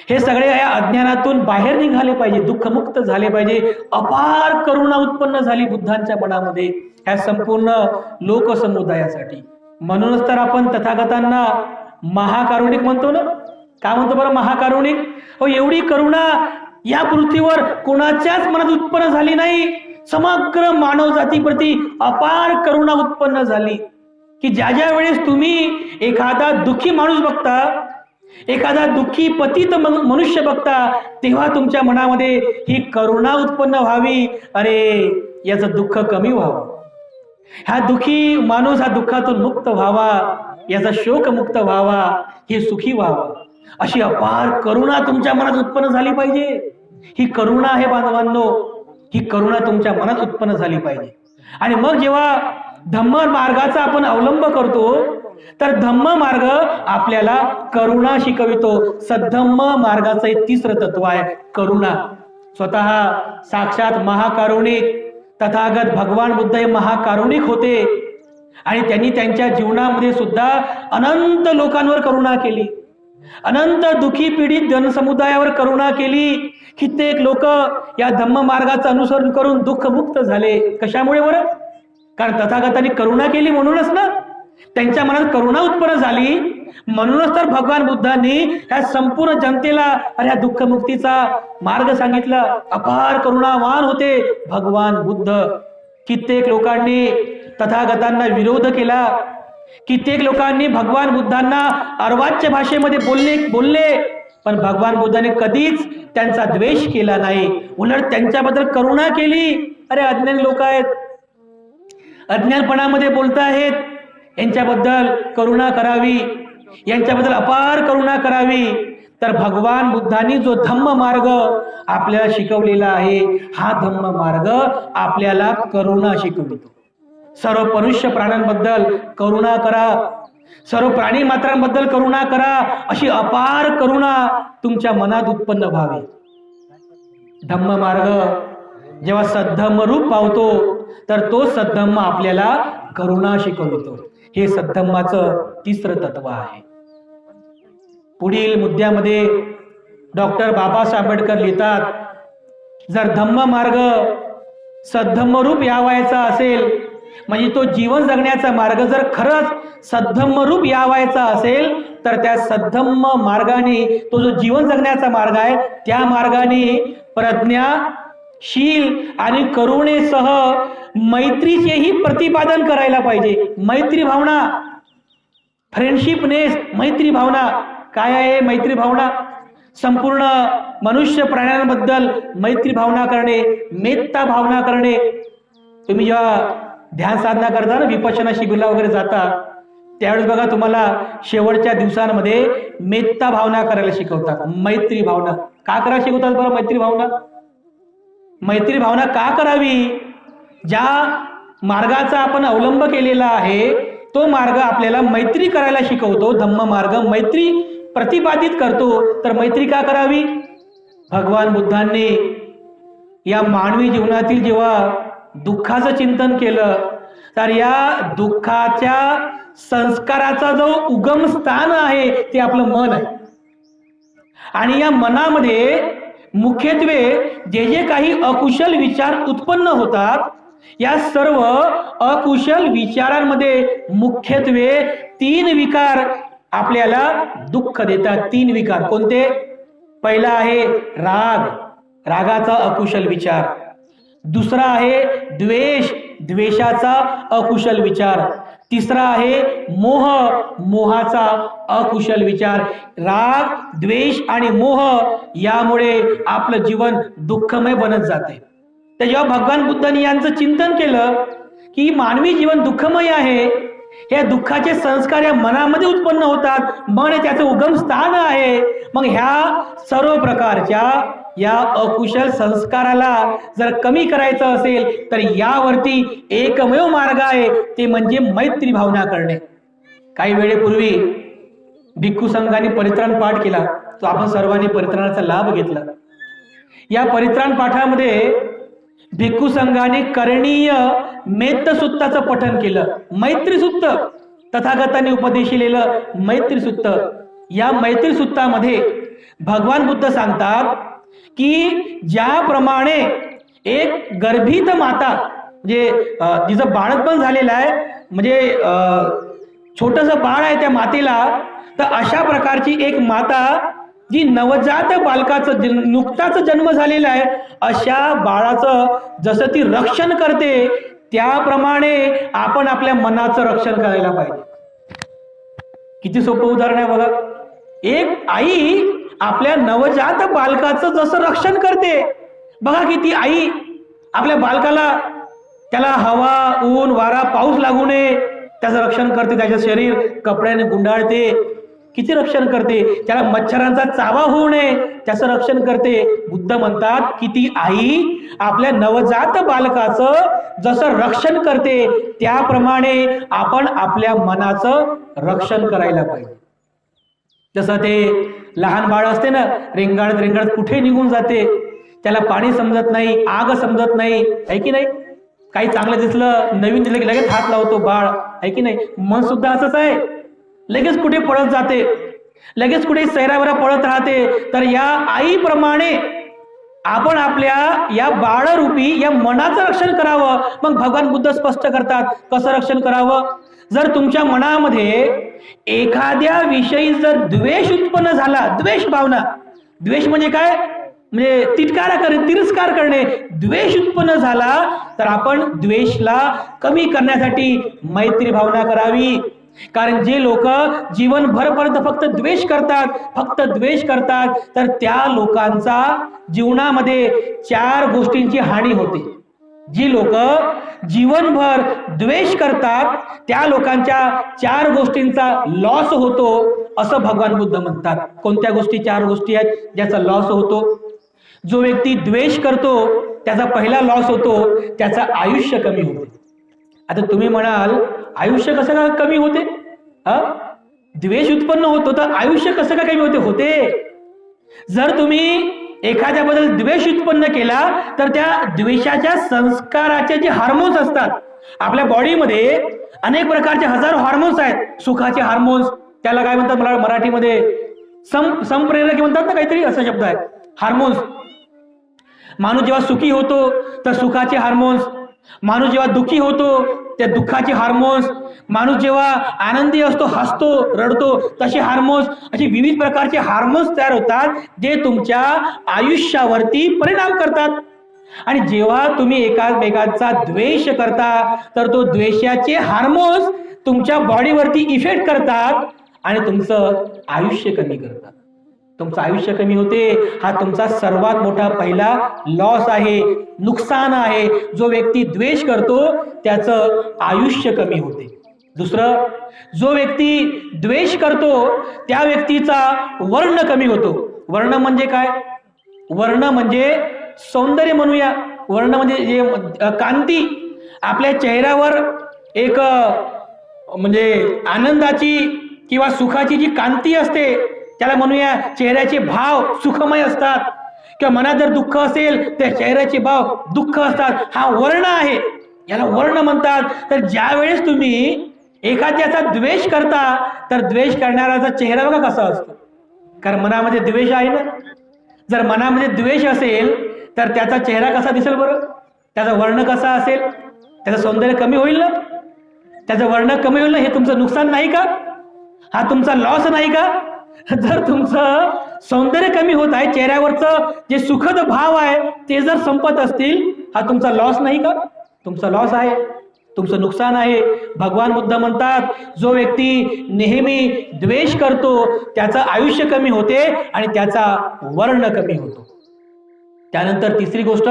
हे सगळे या अज्ञानातून बाहेर निघाले पाहिजे, दुःखमुक्त झाले पाहिजे. अपार करुणा उत्पन्न झाली बुद्धांच्या मनामध्ये ह्या संपूर्ण लोक समुदायासाठी. म्हणूनच तर आपण तथागतांना महाकारुणिक म्हणतो ना. काय म्हणतो बरं महाकारुणिक? हो, एवढी करुणा या पृथ्वीवर कोणाच्याच मनात उत्पन्न झाली नाही. समग्र मानव जातीप्रती अपार करुणा उत्पन्न झाली, की ज्या वेळेस तुम्ही एखादा दुःखी माणूस बघता, एखादा दुःखी पतित मनुष्य बघता, तेव्हा तुमच्या मनामध्ये ही करुणा उत्पन्न व्हावी. अरे याचं दुःख कमी व्हावं, हा दुःखी माणूस हा दुःखातून मुक्त व्हावा, याचा शोक मुक्त व्हावा, हे सुखी व्हावं, अशी अपार करुणा तुमच्या मनात उत्पन्न झाली पाहिजे. ही करुणा आहे बांधवांनो, ही करुणा तुमच्या मनात उत्पन्न झाली पाहिजे. आणि मग जेव्हा धम्म मार्गाचा आपण अवलंब करतो, तर धम्म मार्ग आपल्याला करुणा शिकवितो. सद्धम्म मार्गाचं एक तिसरं तत्व आहे करुणा. स्वतः साक्षात महाकारुणिक तथागत भगवान बुद्ध हे महाकारुणिक होते, आणि त्यांनी त्यांच्या जीवनामध्ये सुद्धा अनंत लोकांवर करुणा केली, अनंत दुखी पीडित जनसमुदायावर करुणा केली. कित्येक लोक या धम्म मार्गाचं अनुसरण करून दुःखमुक्त झाले. कशामुळे बरं? कारण तथागतांनी करुणा केली म्हणूनच ना. त्यांच्या मनात करुणा उत्पन्न झाली, म्हणूनच तर भगवान बुद्धांनी या संपूर्ण जनतेला ह्या दुःखमुक्तीचा मार्ग सांगितला. अपार करुणावान होते भगवान बुद्ध. कित्येक लोकांनी तथागतांना विरोध केला, कित्येक लोकांनी भगवान बुद्धांना अर्वाच्य भाषेमध्ये बोलले, पण भगवान बुद्धाने कधीच त्यांचा द्वेष केला नाही, उलट त्यांच्याबद्दल करुणा केली. अरे अज्ञानी लोक आहेत, अज्ञानपणामध्ये बोलताहेत, यांच्याबद्दल करुणा करावी, यांच्याबद्दल अपार करुणा करावी. तर भगवान बुद्धांनी जो धम्म मार्ग आपल्याला शिकवलेला आहे, हा धम्म मार्ग आपल्याला करुणा शिकवतो. सर्व मनुष्य प्राण्यांबद्दल करुणा करा, सर्व प्राणी मात्रांबद्दल करुणा करा, अशी अपार करुणा तुमच्या मनात उत्पन्न व्हावी. धम्म मार्ग जेव्हा सद्धम्म रूप पावतो, तर तो सद्धम्म आपल्याला करुणा शिकवतो. हे सद्धम्माचं तिसरं तत्व आहे. पुढील मुद्द्यामध्ये डॉक्टर बाबासाहेब आंबेडकर लिहितात, जर धम्म मार्ग सद्धम्म रूप यावायचा असेल, म्हणजे तो जीवन जगण्याचा मार्ग जर खरंच सद्धम्म रूप यावायचा असेल, तर त्या सद्धम्म मार्गाने तो जो जीवन जगण्याचा मार्ग आहे त्या मार्गाने प्रज्ञाशील आणि करुणेसह मैत्रीचेही प्रतिपादन करायला पाहिजे. मैत्री भावना, फ्रेंडशिपनेस, मैत्री भावना काय आहे? मैत्री भावना संपूर्ण मनुष्य प्राण्यांबद्दल मैत्री भावना करणे, मेत्ता भावना करणे. तुम्ही जेव्हा ध्यान साधना करता ना, विपश्यना शिबिरला वगैरे जाता, त्यावेळेस बघा तुम्हाला शेवटच्या दिवसांमध्ये मेत्ता भावना करायला शिकवतात. मैत्री भावना का करायला शिकवतात बरं? मैत्री भावना, मैत्री भावना का करावी? ज्या मार्गाचा आपण अवलंब केलेला आहे तो मार्ग आपल्याला मैत्री करायला शिकवतो. धम्म मार्ग मैत्री प्रतिपादित करतो. तर मैत्री का करावी? भगवान बुद्धांनी या मानवी जीवनातील जेव्हा दुःखाचं चिंतन केलं, तर या दुःखाच्या संस्काराचा जो उगम स्थान आहे ते आपलं मन आहे. आणि या मनामध्ये मुख्यत्वे जे जे काही अकुशल विचार उत्पन्न होतात, या सर्व अकुशल विचारांमध्ये मुख्यत्वे 3 विकार आपल्याला दुःख देतात. 3 विकार कोणते? पहिला आहे राग, रागाचा अकुशल विचार. दुसरा आहे द्वेष, द्वेषाचा अकुशल विचार. तिसरा आहे मोह, मोहाचा अकुशल विचार. राग, द्वेष आणि मोह यामुळे आपलं जीवन दुःखमय बनत जाते. तर जेव्हा भगवान बुद्धांनी यांचं चिंतन केलं की मानवी जीवन दुःखमय आहे, या दुःखाचे संस्कार या मनामध्ये उत्पन्न होतात, मन हे त्याचं उगम स्थान आहे, मग ह्या सर्व प्रकारच्या या अकुशल संस्काराला जर कमी करायचं असेल तर यावरती एकमेव मार्ग आहे, ते म्हणजे मैत्री भावना करणे. काही वेळेपूर्वी भिक्खू संघाने परित्राण पाठ केला, तो आपण सर्वांनी परित्राणाचा लाभ घेतला. या परित्राण पाठामध्ये भिक्खू संघाने करणीय मेत्त सुत्ताचं पठन केलं. मैत्री सुत्त, तथागतांनी उपदेशिलेलं मैत्री सुत्त. या मैत्री सुत्तामध्ये भगवान बुद्ध सांगतात की ज्याप्रमाणे एक गर्भित माता, म्हणजे जिचं बाळंतपण झालेलं आहे, म्हणजे छोटंसं बाळ आहे त्या मातेला, तर अशा प्रकारची एक माता जी नवजात बालकाचं नुकताच जन्म झालेला आहे अशा बाळाचं जसं ती रक्षण करते, त्याप्रमाणे आपण आपल्या मनाचं रक्षण करायला पाहिजे. किती सोपं उदाहरण आहे बघा. एक आई आपल्या नवजात बालकाचं जसं रक्षण करते, बघा की ती आई आपल्या बालकाला, त्याला हवा, ऊन, वारा, पाऊस लागू नये त्याचं रक्षण करते, त्याचं शरीर कपड्याने गुंडाळते, किती रक्षण करते, त्याला मच्छरांचा चावा होऊ नये त्याचं रक्षण करते. बुद्ध म्हणतात की ती आई आपल्या नवजात बालकाचं जसं रक्षण करते त्याप्रमाणे आपण आपल्या मनाचं रक्षण करायला पाहिजे. जसं ते लहान बाळ असते ना, रेंगाळत रेंगाळत कुठे निघून जाते, त्याला पाणी समजत नाही, आग समजत नाही, आहे की नाही? काही चांगलं दिसलं, नवीन दिसलं की लगेच हात लावतो बाळ, आहे की नाही? मन सुद्धा असंच आहे, लगेच कुठे पळत जाते, लगेच कुठे सैरावरा पळत राहते. तर या आईप्रमाणे आपण आपल्या या बाळरूपी या मनाचं रक्षण करावं. मग भगवान बुद्ध स्पष्ट करतात कसं रक्षण करावं. जर तुमच्या मनामध्ये एखाद्या विषयी जर द्वेष उत्पन्न झाला, द्वेष भावना, द्वेष म्हणजे काय? म्हणजे तिटकारा करणे, तिरस्कार करणे, द्वेष उत्पन्न झाला तर आपण द्वेषला कमी करण्यासाठी मैत्री भावना करावी. कारण जे लोक जीवनभरपर्यंत फक्त द्वेष करतात, फक्त द्वेष करतात, तर त्या लोकांचा जीवनामध्ये 4 गोष्टींची हानी होते. जी लोक जीवनभर द्वेष करतात त्या लोकांच्या 4 गोष्टींचा लॉस होतो असं भगवान बुद्ध म्हणतात. कोणत्या गोष्टी? 4 गोष्टी आहेत ज्याचा लॉस होतो. जो व्यक्ती द्वेष करतो त्याचा पहिला लॉस होतो, त्याचं आयुष्य कमी होते. आता तुम्ही म्हणाल आयुष्य कसं काय कमी होते? द्वेष उत्पन्न होतो तर आयुष्य कसं काय कमी होते? जर तुम्ही एखाद्याबद्दल द्वेष उत्पन्न केला तर त्या द्वेषाच्या संस्काराचे जे हार्मोन्स असतात आपल्या बॉडीमध्ये, अनेक प्रकारचे हजारो हार्मोन्स आहेत. सुखाचे हार्मोन्स, त्याला काय म्हणतात मला मराठीमध्ये संप्रेरक म्हणतात ना, काहीतरी असा शब्द आहे, हार्मोन्स. माणूस जेव्हा सुखी होतो तर सुखाचे हार्मोन्स, माणूस जेव्हा दुःखी होतो त्या दुःखाचे हार्मोन्स, माणूस जेव्हा आनंदी असतो, हसतो, रडतो, तसे हार्मोन्स, असे विविध प्रकारचे हार्मोन्स तयार होतात जे तुमच्या आयुष्यावरती परिणाम करतात. आणि जेव्हा तुम्ही एकामेकांचा द्वेष करता तर तो द्वेषाचे हार्मोन्स तुमच्या बॉडीवरती इफेक्ट करतात आणि तुमचं आयुष्य कमी करतात. तुमचं आयुष्य कमी होते. हा तुमचा सर्वात मोठा पहिला लॉस आहे, नुकसान आहे. जो व्यक्ती द्वेष करतो त्याचं आयुष्य कमी होते. दुसरं, जो व्यक्ती द्वेष करतो त्या व्यक्तीचा वर्ण कमी होतो. वर्ण म्हणजे काय? वर्ण म्हणजे सौंदर्य म्हणूया. वर्ण म्हणजे जे कांती, आपल्या चेहऱ्यावर एक म्हणजे आनंदाची किंवा सुखाची जी कांती असते त्याला म्हणूया चेहऱ्याचे भाव सुखमय असतात. किंवा मनात जर दुःख असेल तर चेहऱ्याचे भाव दुःख असतात. हा वर्ण आहे, याला वर्ण म्हणतात. तर ज्या वेळेस तुम्ही एखाद्याचा द्वेष करता तर द्वेष करणाऱ्याचा चेहरा बघा कसा असतो, कारण मनामध्ये द्वेष आहे ना. जर मनामध्ये द्वेष असेल तर त्याचा चेहरा कसा दिसेल बरं? त्याचा वर्ण कसा असेल? त्याचं सौंदर्य कमी होईल ना, त्याचं वर्ण कमी होईल ना. हे तुमचं नुकसान नाही का? हा तुमचा लॉस नाही का? जर तुमचं सौंदर्य कमी होत आहे, चेहऱ्यावरचं जे सुखद भाव आहे ते जर संपत असतील, हा तुमचा लॉस नाही का? तुमचा लॉस आहे, तुमचं नुकसान आहे. भगवान बुद्ध म्हणतात, जो व्यक्ती नेहमी द्वेष करतो त्याचं आयुष्य कमी होते आणि त्याचा वर्ण कमी होतो. त्यानंतर तिसरी गोष्ट,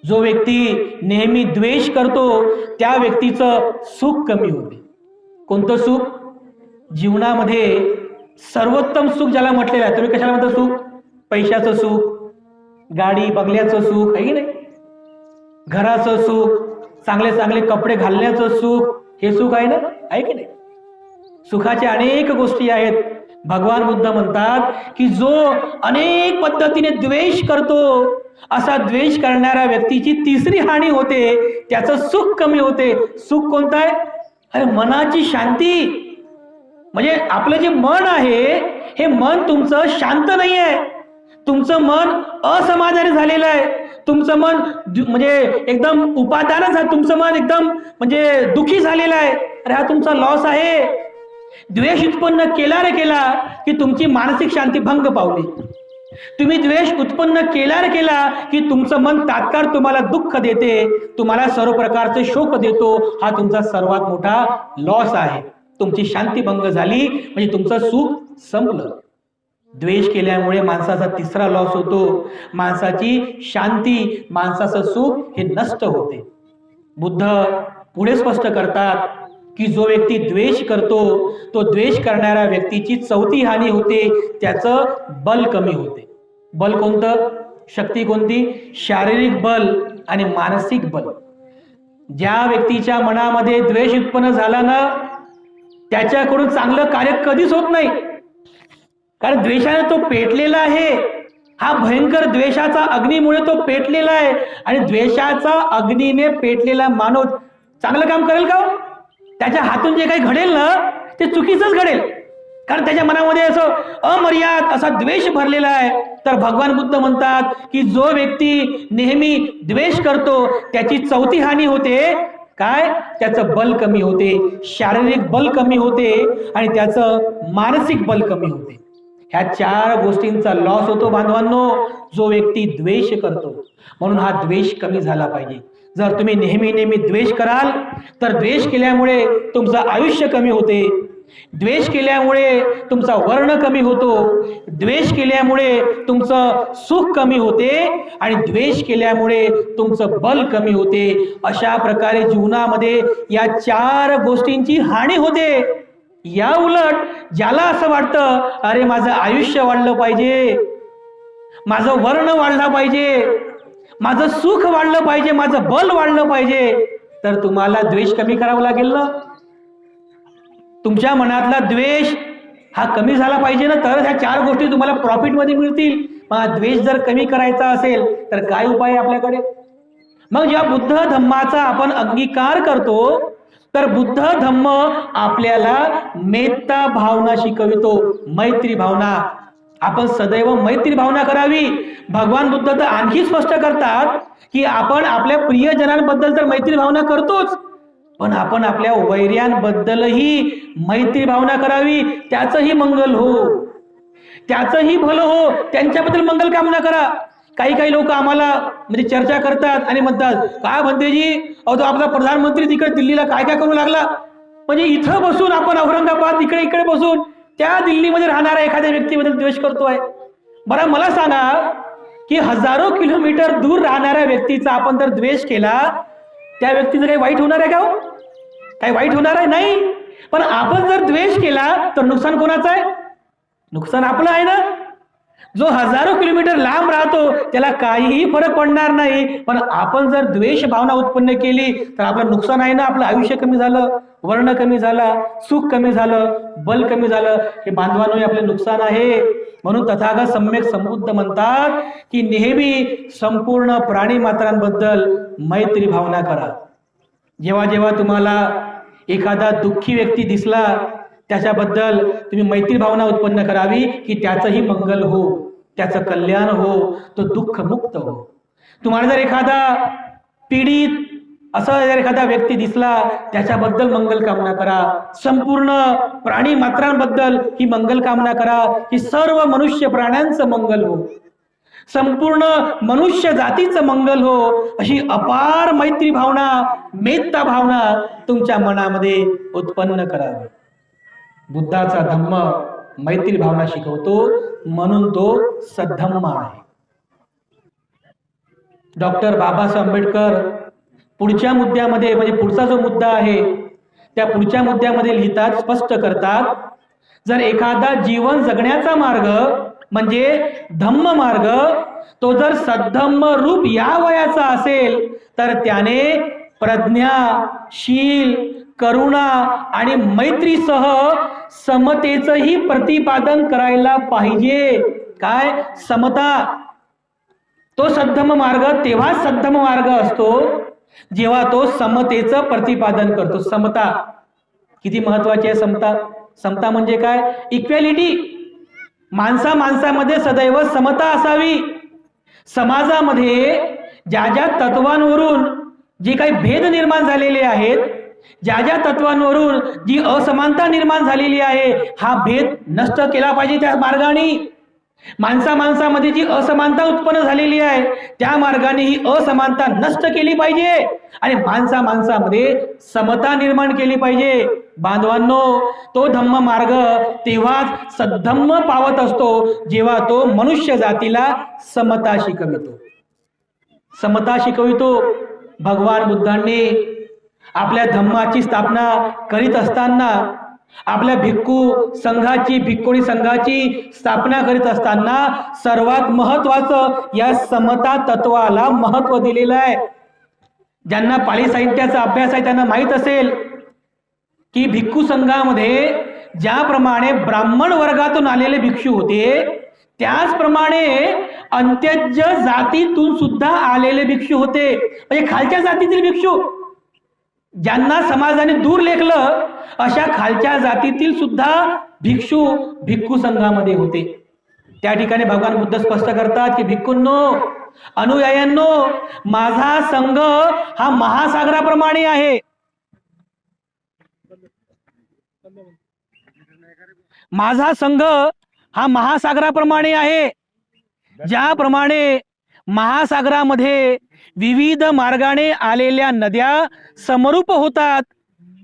जो व्यक्ती नेहमी द्वेष करतो त्या व्यक्तीचं सुख कमी होते. कोणतं सुख? जीवनामध्ये सर्वोत्तम सुख ज्याला म्हटलेलं आहे, तुम्ही कशाला म्हणता सुख? पैशाचं सुख, गाडी बंगल्याचं सुख आहे की नाही, घराचं सुख, चांगले चांगले कपडे घालण्याचं सुख, हे सुख आहे ना, आहे की नाही? सुखाच्या अनेक गोष्टी आहेत. भगवान बुद्ध म्हणतात की जो अनेक पद्धतीने द्वेष करतो असा द्वेष करणाऱ्या व्यक्तीची तिसरी हानी होते, त्याचं सुख कमी होते. सुख कोणतं आहे? अरे मनाची शांती. म्हणजे आपलं जे मन आहे हे मन तुमचं शांत नाही आहे. तुमचं मन असमाधानी झालेलं आहे. तुमचं मन म्हणजे एकदम उपादान झालं. तुमचं मन एकदम म्हणजे दुखी झालेलं आहे. अरे हा तुमचा लॉस आहे. द्वेष उत्पन्न केला रे केला की तुमची मानसिक शांती भंग पावली. तुम्ही द्वेष उत्पन्न केला रे केला की तुमचं मन तात्काळ तुम्हाला दुःख देते, तुम्हाला सर्व प्रकारचे शोक देतो. हा तुमचा सर्वात मोठा लॉस आहे. तुमची शांती भंग झाली म्हणजे तुमचं सुख संपलं. द्वेष केल्यामुळे माणसाचा तिसरा लॉस होतो, माणसाची शांती, माणसाचं सुख हे नष्ट होते. बुद्ध पुढे स्पष्ट करतात की जो व्यक्ती द्वेष करतो तो द्वेष करणाऱ्या व्यक्तीची चौथी हानी होते, त्याचं बल कमी होते. बल कोणतं? शक्ती कोणती? शारीरिक बल आणि मानसिक बल. ज्या व्यक्तीच्या मनामध्ये द्वेष उत्पन्न झाला ना त्याच्याकडून चांगलं कार्य कधीच होत नाही, कारण द्वेषाने तो पेटलेला आहे. हा भयंकर द्वेषाचा अग्नीमुळे तो पेटलेला आहे आणि द्वेषाचा अग्नीने पेटलेला माणूस चांगलं काम करेल का? त्याच्या हातून जे काही घडेल ना ते चुकीचंच घडेल, कारण त्याच्या मनामध्ये असं अमर्याद असा द्वेष भरलेला आहे. तर भगवान बुद्ध म्हणतात की जो व्यक्ती नेहमी द्वेष करतो त्याची चौथी हानी होते. काय? त्याचं बल कमी होते, शारीरिक बल कमी होते आणि त्याचं मानसिक बल कमी होते. ह्या चार गोष्टींचा लॉस होतो बांधवांनो, जो व्यक्ती द्वेष करतो. म्हणून हा द्वेष कमी झाला पाहिजे. जर तुम्ही नेहमी नेहमी द्वेष कराल तर द्वेष केल्यामुळे तुमचं आयुष्य कमी होते, द्वेष केल्यामुळे तुमचा वर्ण कमी होतो, द्वेष केल्यामुळे तुमचं सुख कमी होते आणि द्वेष केल्यामुळे तुमचं बल कमी होते. अशा प्रकारे जीवनामध्ये या चार गोष्टींची हानी होते. या उलट ज्याला असं वाटतं अरे माझं आयुष्य वाढलं पाहिजे, माझं वर्ण वाढलं पाहिजे, माझं सुख वाढलं पाहिजे, माझं बल वाढलं पाहिजे, तर तुम्हाला द्वेष कमी करावा लागेल ना. तुमच्या मनातला द्वेष हा कमी झाला पाहिजे ना, तर ह्या चार गोष्टी तुम्हाला प्रॉफिट मध्ये मिळतील. मग द्वेष जर कमी करायचा असेल तर काय उपाय आहे आपल्याकडे? मग जेव्हा बुद्ध धम्माचा आपण अंगीकार करतो तर बुद्ध धम्म आपल्याला मेत्ता भावना शिकवितो, मैत्री भावना. आपण सदैव मैत्री भावना करावी. भगवान बुद्ध तर आणखी स्पष्ट करतात की आपण आपल्या प्रियजनांबद्दल तर मैत्री भावना करतोच, पण आपण आपल्या वैर्यांबद्दलही मैत्री भावना करावी. त्याचंही मंगल हो, त्याचंही भलं हो, त्यांच्याबद्दल मंगल कामना करा. काही काही लोक आम्हाला म्हणजे चर्चा करतात आणि म्हणतात, काय भंतेजी, अहो तो आपला प्रधानमंत्री तिकडे दिल्लीला काय काय करू लागला. म्हणजे इथं बसून आपण औरंगाबाद इकडे इकडे बसून त्या दिल्लीमध्ये राहणाऱ्या एखाद्या व्यक्तीबद्दल द्वेष करतोय. बरं मला सांगा की हजारो किलोमीटर दूर राहणाऱ्या व्यक्तीचा आपण जर द्वेष केला, त्या व्यक्तीचं काही वाईट होणार आहे का? हो, काही वाईट होणार आहे नाही. पण आपण जर द्वेष केला तर नुकसान कोणाचं आहे? नुकसान आपलं आहे ना. जो हजारो किलोमीटर लांब राहतो त्याला काहीही फरक पडणार नाही, पण आपण जर द्वेष भावना उत्पन्न केली तर आपलं नुकसान आहे ना. आपलं आयुष्य कमी झालं, वर्ण कमी झाला, सुख कमी झालं, बल कमी झालं, हे बांधवांनो हे आपले नुकसान आहे. म्हणून तथागत सम्यक संबुद्ध म्हणतात की नेहमी संपूर्ण प्राणी मात्रांबद्दल मैत्री भावना करा. जेव्हा जेव्हा तुम्हाला एखादा दुःखी व्यक्ती दिसला त्याच्याबद्दल तुम्ही मैत्री भावना उत्पन्न करावी की त्याचंही मंगल हो, त्याचं कल्याण हो, तो दुःख मुक्त हो. तुम्हाला जर एखादा पीडित असा जर एखादा व्यक्ती दिसला त्याच्याबद्दल मंगल कामना करा. संपूर्ण प्राणी मात्रांबद्दल ही मंगल कामना करा की सर्व मनुष्य प्राण्यांचं मंगल हो, संपूर्ण मनुष्य जातीचं मंगल हो. अशी अपार मैत्री भावना, मेत्ता भावना तुमच्या मनामध्ये उत्पन्न करावी. बुद्धाचा धम्म मैत्री भावना शिकवतो, म्हणून तो सद्धम्म आहे. डॉक्टर बाबासाहेब आंबेडकर पुढच्या मुद्द्यामध्ये म्हणजे पुढचा जो मुद्दा आहे त्या पुढच्या मुद्द्यामध्ये लिहितात, स्पष्ट करतात, जर एखादा जीवन जगण्याचा मार्ग म्हणजे धम्म मार्ग तो जर सद्धम्म रूप या वयाचा असेल तर त्याने प्रज्ञा, शील, करुणा आणि मैत्रीसह समतेचंही प्रतिपादन करायला पाहिजे. काय? समता. तो सद्धम्म मार्ग तेव्हा सद्धम्म मार्ग असतो जेव्हा तो समतेचं प्रतिपादन करतो. समता किती महत्वाची आहे. समता, समता म्हणजे काय? इक्वॅलिटी. माणसामध्ये सदैव समता असावी. समाजामध्ये ज्या ज्या तत्वांवरून जे काही भेद निर्माण झालेले आहेत, ज्या ज्या तत्वांवरून जी असमानता निर्माण झालेली आहे, हा भेद नष्ट केला पाहिजे. त्या मार्गाने माणसामध्ये जी असमानता उत्पन्न झालेली आहे त्या मार्गाने ही असमानता नष्ट केली पाहिजे आणि माणसामध्ये समता निर्माण केली पाहिजे. बांधवांनो, तो धम्म मार्ग तेव्हाच सद्धम्म पावत असतो जेव्हा तो मनुष्य जातीला समता शिकवितो. समता शिकवितो. भगवान बुद्धांनी आपल्या धम्माची स्थापना करीत असताना, आपल्या भिक्खू संघाची, भिक्खुणी संघाची स्थापना करीत असताना सर्वात महत्वाचं या समता तत्वाला महत्व दिलेलं आहे. ज्यांना पाली साहित्याचा अभ्यास आहे त्यांना माहित असेल की भिक्खू संघामध्ये ज्याप्रमाणे ब्राह्मण वर्गातून आलेले भिक्षू होते त्याचप्रमाणे अंत्यज जातीतून सुद्धा आलेले भिक्षू होते. म्हणजे खालच्या जातीतील भिक्षू, ज्यांना समाजाने दूर लेखलं, अशा खालच्या जातीतील सुद्धा भिक्षू भिक्खू संघामध्ये होते. त्या ठिकाणी भगवान बुद्ध स्पष्ट करतात की भिक्खूंनो, अनुयायांनो, माझा संघ हा महासागराप्रमाणे आहे. माझा संघ हा महासागराप्रमाणे आहे. ज्याप्रमाणे महासागरामध्ये विविध मार्गाने आलेल्या नद्या समरूप होतात,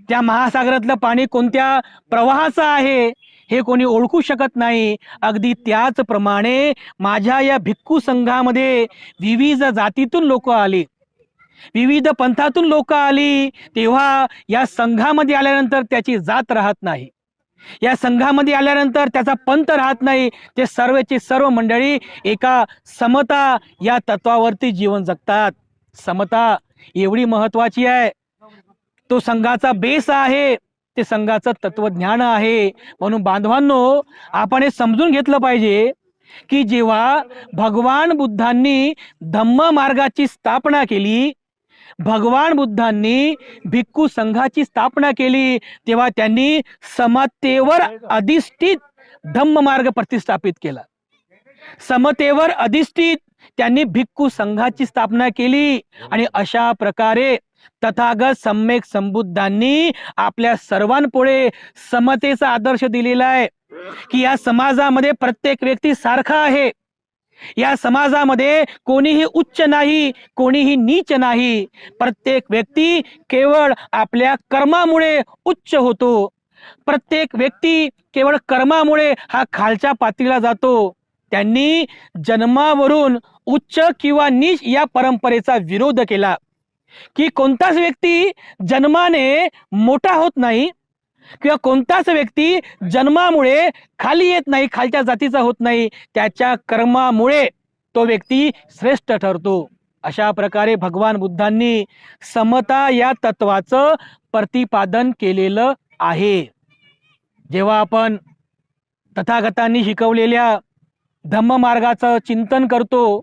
त्या महासागरातलं पाणी कोणत्या प्रवाहाचं आहे हे कोणी ओळखू शकत नाही. अगदी त्याचप्रमाणे माझ्या या भिक्खू संघामध्ये विविध जातीतून लोक आली, विविध पंथातून लोक आली, तेव्हा या संघामध्ये आल्यानंतर त्याची जात राहत नाही, या संघामध्ये आल्यानंतर त्याचा पंथ राहत नाही. ते सर्वची सर्व मंडळी एका समता या तत्वावरती जीवन जगतात. समता एवढी महत्वाची आहे. तो संघाचा बेस आहे, ते संघाचं तत्वज्ञान आहे. म्हणून बांधवांनो, आपण हे समजून घेतलं पाहिजे की जेव्हा भगवान बुद्धांनी धम्म मार्गाची स्थापना केली, भगवान बुद्धांनी भिक्खू संघाची स्थापना केली, तेव्हा त्यांनी समतेवर अधिष्ठित धम्म मार्ग प्रतिष्ठापित केला. समतेवर अधिष्ठित त्यांनी भिक्खू संघाची स्थापना केली आणि अशा प्रकारे तथागत सम्यक संबुद्धांनी आपल्या सर्वांपुढे समतेचा आदर्श दिलेला आहे की या समाजामध्ये प्रत्येक व्यक्ती सारखा आहे. या समाजामध्ये कोणीही उच्च नाही, कोणीही नीच नाही. प्रत्येक व्यक्ती केवळ आपल्या कर्मामुळे उच्च होतो. प्रत्येक व्यक्ती केवळ कर्मामुळे हा खालच्या पातळीला जातो. त्यांनी जन्मावरून उच्च किंवा नीच या परंपरेचा विरोध केला की कोणताच व्यक्ती जन्माने मोठा होत नाही किंवा कोणताच व्यक्ती जन्मामुळे खाली येत नाही, खालच्या जातीचा होत नाही. त्याच्या कर्मामुळे तो व्यक्ती श्रेष्ठ ठरतो. अशा प्रकारे भगवान बुद्धांनी समता या तत्वाचं प्रतिपादन केलेलं आहे. जेव्हा आपण तथागतांनी शिकवलेल्या धम्म मार्गाचं चिंतन करतो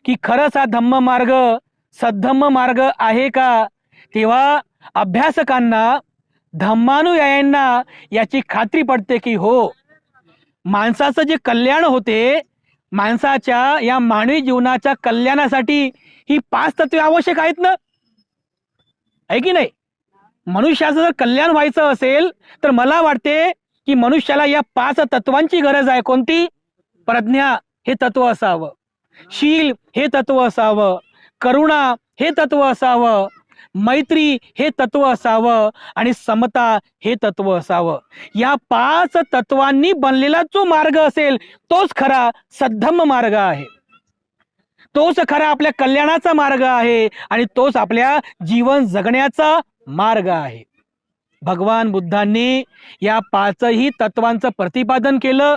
की खरंच हा धम्म मार्ग सद्धम्म मार्ग आहे का, तेव्हा अभ्यासकांना धम्मानुयायांना याची खात्री पडते की हो, माणसाचं जे कल्याण होते, माणसाच्या या मानवी जीवनाच्या कल्याणासाठी ही 5 तत्वे आवश्यक आहेत ना, आहे की नाही? मनुष्याचं जर कल्याण व्हायचं असेल तर मला वाटते की मनुष्याला या 5 तत्वांची गरज आहे. कोणती? प्रज्ञा हे तत्व असावं, शील हे तत्व असावं, करुणा हे तत्व असावं, मैत्री हे तत्व असावं आणि समता हे तत्व असावं. या 5 तत्वांनी बनलेला जो मार्ग असेल तोच खरा सद्धम्म मार्ग आहे. तोच खरा आपल्या कल्याणाचा मार्ग आहे आणि तोच आपल्या जीवन जगण्याचा मार्ग आहे. भगवान बुद्धांनी या 5ही तत्वांचं प्रतिपादन केलं.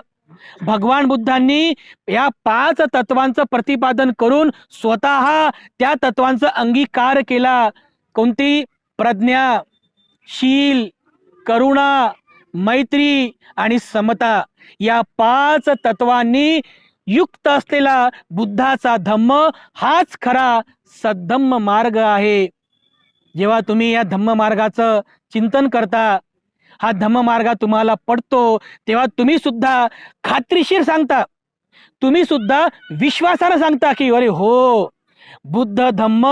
भगवान बुद्धांनी या 5 तत्वांचं प्रतिपादन करून स्वतः त्या तत्वांचा अंगीकार केला. कोणती? प्रज्ञा, शील, करुणा, मैत्री आणि समता. या 5 तत्वांनी युक्त असलेला बुद्धाचा धम्म हाच खरा सद्धम्म मार्ग आहे. जेव्हा तुम्ही या धम्म मार्गाचं चिंतन करता, हा धम्म मार्ग तुम्हाला पडतो, तेव्हा तुम्ही सुद्धा खात्रीशीर सांगता, तुम्ही सुद्धा विश्वासाने सांगता की अरे हो, बुद्ध धम्म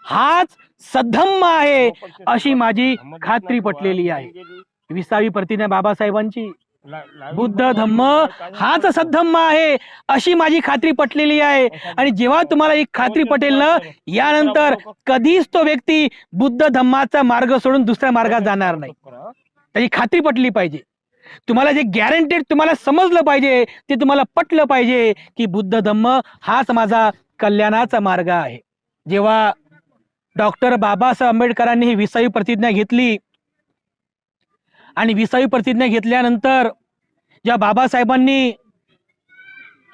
हाच सद्धम्म आहे, अशी माझी खात्री पटलेली आहे. 20वी प्रतिज्ञा बाबासाहेबांची, बुद्ध धम्म हाच सद्धम्म आहे अशी माझी खात्री पटलेली आहे. आणि जेव्हा तुम्हाला ही खात्री पटेल ना, यानंतर कधीच तो व्यक्ती बुद्ध धम्माचा मार्ग सोडून दुसऱ्या मार्गात जाणार नाही. त्याची खात्री पटली पाहिजे. तुम्हाला जे गॅरंटेड तुम्हाला समजलं पाहिजे, ते तुम्हाला पटलं पाहिजे की बुद्ध धम्म हाच माझा कल्याणाचा मार्ग आहे. जेव्हा डॉक्टर बाबासाहेब आंबेडकरांनी ही 20वी प्रतिज्ञा घेतली आणि 20वी प्रतिज्ञा घेतल्यानंतर ज्या बाबासाहेबांनी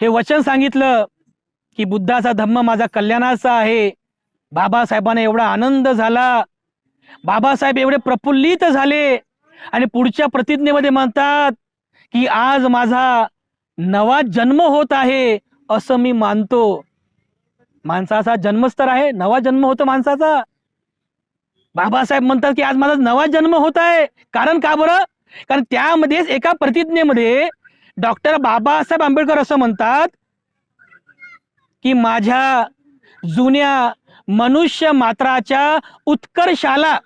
हे वचन सांगितलं की बुद्धाचा धम्म माझा कल्याणाचा आहे, बाबासाहेबांना एवढा आनंद झाला, बाबासाहेब एवढे प्रफुल्लित झाले आणि पुढच्या प्रतिज्ञेमध्ये म्हणतात की आज माझा नवा जन्म होत आहे असं मी मानतो. माणसाचा जन्मच तर आहे, नवा जन्म होतो माणसाचा. बाबासाहेब म्हणतात की आज माझा नवा जन्म होत आहे. कारण का बरं? कारण त्यामध्येच एका प्रतिज्ञेमध्ये डॉक्टर बाबासाहेब आंबेडकर असं म्हणतात की माझ्या जुन्या मनुष्य मात्राच्या उत्कर्षाला,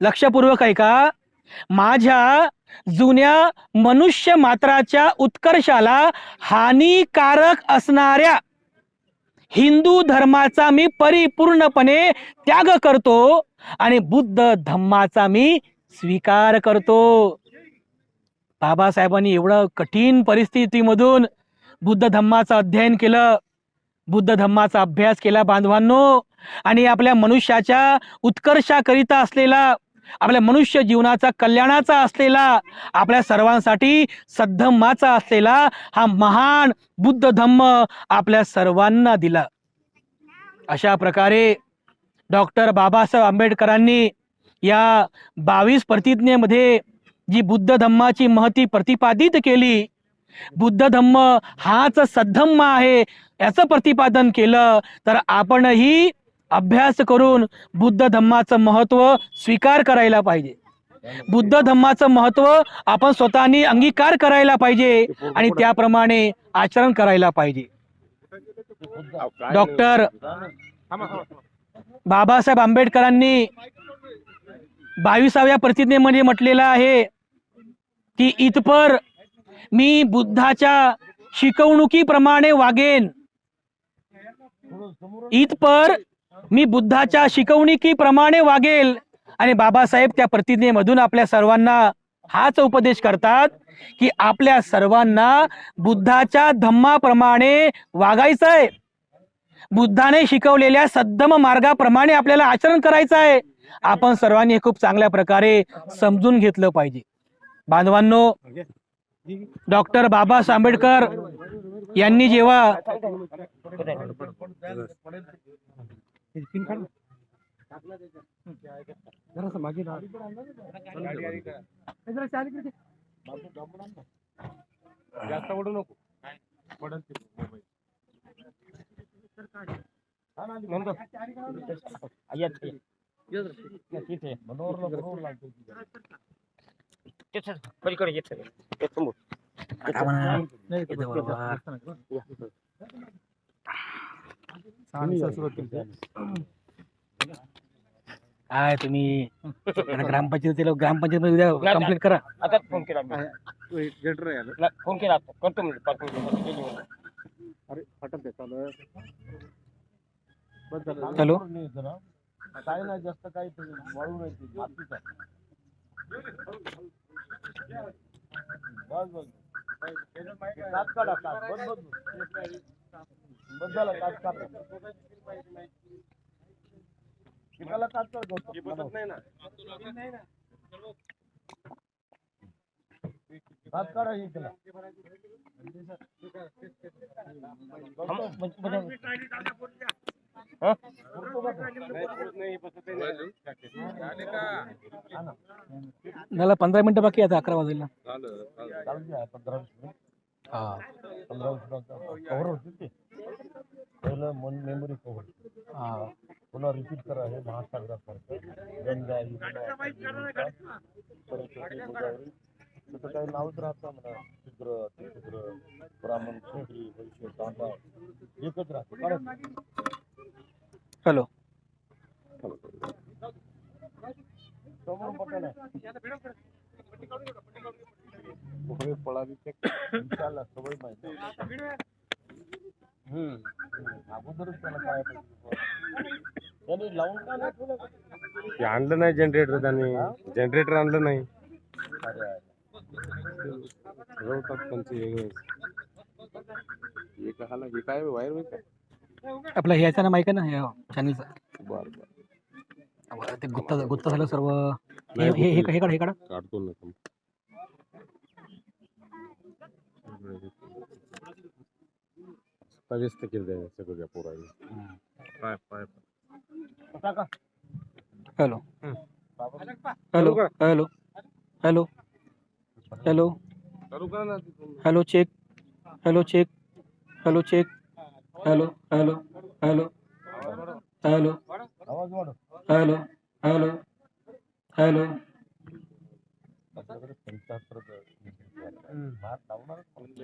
लक्षपूर्वक ऐका, माझ्या जुन्या मनुष्य मात्राच्या उत्कर्षाला हानिकारक असणाऱ्या हिंदू धर्माचा मी परिपूर्णपणे त्याग करतो आणि बुद्ध धम्माचा मी स्वीकार करतो. बाबासाहेबांनी एवढं कठीण परिस्थितीमधून बुद्ध धम्माचं अध्ययन केलं, बुद्ध धम्माचा अभ्यास केला बांधवांनो. आणि आपल्या मनुष्याच्या उत्कर्षाकरिता असलेला, आपल्या मनुष्य जीवनाचा कल्याणाचा असलेला, आपल्या सर्वांसाठी सद्धम्माचा असलेला हा महान बुद्ध धम्म आपल्या सर्वांना दिला. अशा प्रकारे डॉक्टर बाबासाहेब आंबेडकरांनी या 22 प्रतिज्ञेमध्ये जी बुद्ध धम्माची महती प्रतिपादित केली, बुद्ध धम्म हाच सद्धम्म आहे याचं प्रतिपादन केलं, तर आपणही अभ्यास करून बुद्ध धम्माचं महत्व स्वीकार करायला पाहिजे. बुद्ध धम्माचं महत्व आपण स्वतःनी अंगीकार करायला पाहिजे आणि त्याप्रमाणे आचरण करायला पाहिजे. डॉक्टर बाबासाहेब आंबेडकरांनी 22व्या प्रतिज्ञेमध्ये म्हटलेलं आहे की इथपर मी बुद्धाच्या शिकवणुकीप्रमाणे वागेन. इथपर मी बुद्धाच्या शिकवणुकीप्रमाणे वागेल. आणि बाबासाहेब त्या प्रतिज्ञेमधून आपल्या सर्वांना हाच उपदेश करतात की आपल्या सर्वांना बुद्धाच्या धम्माप्रमाणे वागायचं आहे. बुद्धाने शिकवलेल्या सद्धम मार्गाप्रमाणे आपल्याला आचरण करायचं आहे. आपण सर्वांनी हे खूप चांगल्या प्रकारे समजून घेतलं पाहिजे. बांधवांनो, डॉक्टर बाबासाहेब आंबेडकर यांनी जेव्हा काय तुम्ही ग्रामपंचायतीला ग्रामपंचायत उद्या कंप्लीट करा. आता फोन केला फोन केला करतो मी 5 मिनिट. अरे हटत चालू हॅलो, काय नाही जास्त काही वाळू राहायची मातीचा बस बस काच काढा काच बस बस बस झाला काच काढा किताला काच काढतो नाही ना काच काढा ही केला मला 15 मिनिटं बाकी आता 11 वाजेला. मेमोरी पुन्हा रिपीट करा. हे महासागरासारखं गंगा तसं काही नावच राहतं म्हणा. शूद्र तिशूद्र ब्राह्मण क्षत्रिय वैश्य तांबा एकच राहतं. हॅलो, समोर पटेल पळावी त्याला सवय माहिती अगोदरच त्याला काय त्यांनी लावून का नाही ठेवलं? आणलं नाही जनरेटर. त्यांनी जनरेटर आणलं नाही. हे काय वायर आपला ह्याचा ना माहिती आहे ना चॅनलचा. बर ते गुत्ता झालं सर्व. हे काढा काढतो ना. व्यस्त केलं सगळ्या पोरांनी. Hello hello hello hello hello hello check hello check hello check hello hello hello hello आवाज वाढव. Hello hello hello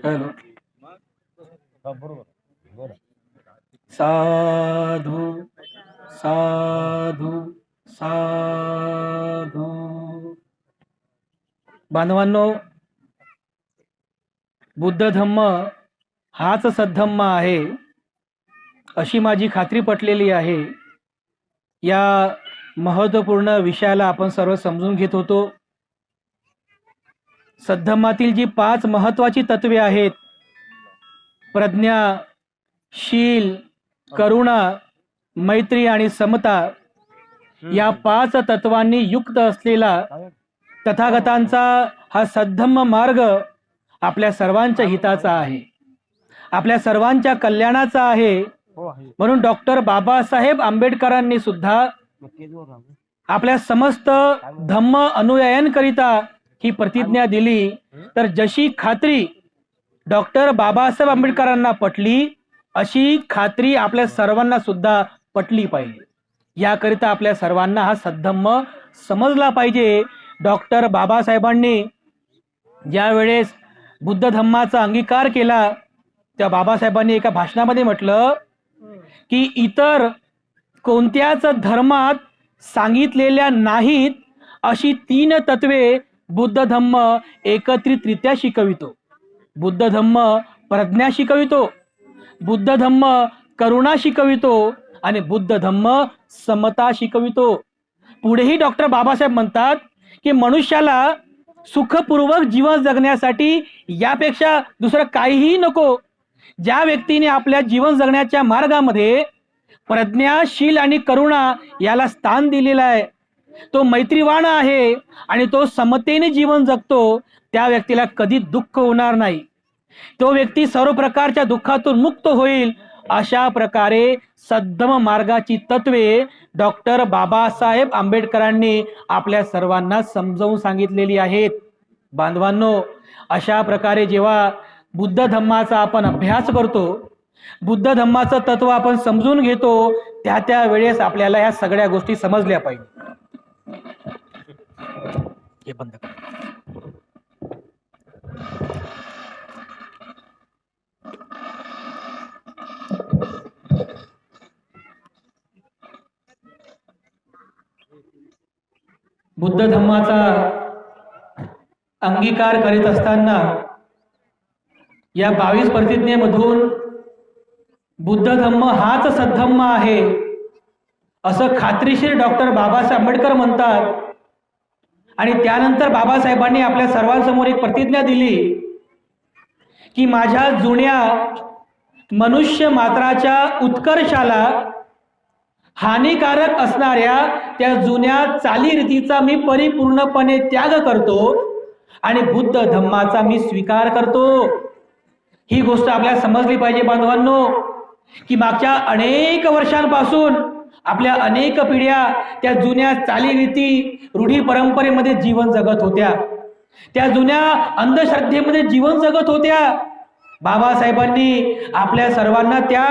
hello. बरोबर साधू साधू साधू. बांधवांनो, बुद्ध धम्म हाच सद्धम्म आहे अशी माझी खात्री पटलेली आहे. या महत्त्वपूर्ण विषयाला आपण सर्व समजून घेत होतो. सद्धम्मातील जी 5 महत्त्वाची तत्वे आहेत, प्रज्ञा, शील, करुणा, मैत्री आणि समता, या 5 तत्वांनी युक्त असलेला तथागतांचा हा सद्धम्म मार्ग आपल्या सर्वांच्या हिताचा आहे, आपल्या सर्वांच्या कल्याणाचा आहे. म्हणून डॉक्टर बाबासाहेब आंबेडकरांनी सुद्धा आपल्या समस्त धम्म अनुयायांकरिता ही प्रतिज्ञा दिली. तर जशी खात्री डॉक्टर बाबासाहेब आंबेडकरांना पटली, अशी खात्री आपल्या सर्वांना सुद्धा पटली पाहिजे. याकरिता आपल्या सर्वांना हा सद्धम्म समजला पाहिजे. डॉक्टर बाबासाहेबांनी ज्या वेळेस बुद्ध धम्माचा अंगीकार केला त्या बाबासाहेबांनी एका भाषणामध्ये म्हटलं की इतर कोणत्याच धर्मात सांगितलेल्या नाहीत अशी 3 तत्वे बुद्ध धम्म एकत्रितरित्या शिकवितो. बुद्ध धम्म प्रज्ञा शिकवितो, बुद्ध धम्म करुणा शिकवितो आणि बुद्ध धम्म समता शिकवितो. पुढेही डॉक्टर बाबासाहेब म्हणतात की मनुष्याला सुखपूर्वक जीवन जगण्यासाठी यापेक्षा दुसरं काहीही नको. ज्या व्यक्तीने आपल्या जीवन जगण्याच्या मार्गामध्ये प्रज्ञा, शील आणि करुणा याला स्थान दिलेलं आहे, तो मैत्रीवान आहे आणि तो समतेने जीवन जगतो, त्या व्यक्तीला कधी दुःख होणार नाही. तो व्यक्ती सर्व प्रकारच्या दुःखातून मुक्त होईल. अशा प्रकारे सद्धम मार्गाची तत्वे डॉक्टर बाबासाहेब आंबेडकरांनी आपल्या सर्वांना समजावून सांगितलेली आहेत. बांधवांनो, अशा प्रकारे जेव्हा बुद्ध धम्माचा आपण अभ्यास करतो, बुद्ध धम्माचं तत्व आपण समजून घेतो, त्या वेळेस आपल्याला या सगळ्या गोष्टी समजल्या पाहिजे. हे बंद कर. बुद्ध धम्माचा अंगीकार करीत असताना या 22 प्रतिज्ञेमधून बुद्ध धम्म हाच सद्धम्म आहे असं खात्रीशीर डॉक्टर बाबासाहेब आंबेडकर म्हणतात. आणि त्यानंतर बाबासाहेबांनी आपल्या सर्वांसमोर एक प्रतिज्ञा दिली की माझ्या जुन्या मनुष्य मात्राच्या उत्कर्षाला हानिकारक असणाऱ्या त्या जुन्या चालीरीतीचा मी परिपूर्णपणे त्याग करतो आणि बुद्ध धम्माचा मी स्वीकार करतो. ही गोष्ट आपल्याला समजली पाहिजे बांधवांनो की मागच्या अनेक वर्षांपासून आपल्या अनेक पिढ्या त्या जुन्या चालीरीती, रूढी परंपरेमध्ये जीवन जगत होत्या, त्या जुन्या अंधश्रद्धेमध्ये जीवन जगत होत्या. बाबासाहेबांनी आपल्या सर्वांना त्या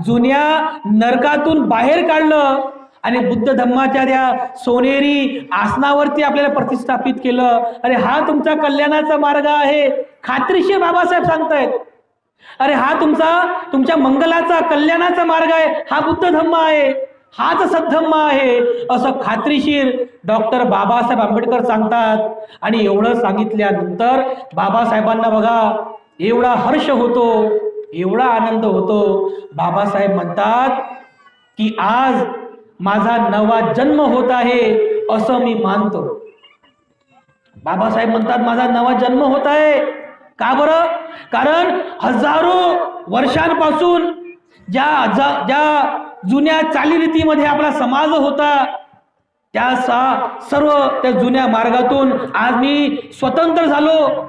जुन्या नरकातून बाहेर काढलं आणि बुद्ध धम्माच्या त्या सोनेरी आसनावरती आपल्याला प्रतिष्ठापित केलं. अरे हा तुमचा कल्याणाचा मार्ग आहे, खात्रीशीर बाबासाहेब सांगतायत. अरे हा तुमच्या मंगलाचा, कल्याणाचा मार्ग आहे, हा बुद्ध धम्म आहे, हाच सद्धम्म आहे असं खात्रीशीर डॉक्टर बाबासाहेब आंबेडकर सांगतात. आणि एवढं सांगितल्यानंतर बाबासाहेबांना बघा एवढा हर्ष होतो, एवढा आनंद होतो. बाबासाहेब म्हणतात की आज माझा नवा जन्म होत आहे असं मी मानतो. बाबासाहेब म्हणतात माझा नवा जन्म होत आहे. का बरं? कारण हजारो वर्षांपासून ज्या जुन्या चालीरीतीमध्ये आपला समाज होता त्या सर्व त्या जुन्या मार्गातून आज मी स्वतंत्र झालो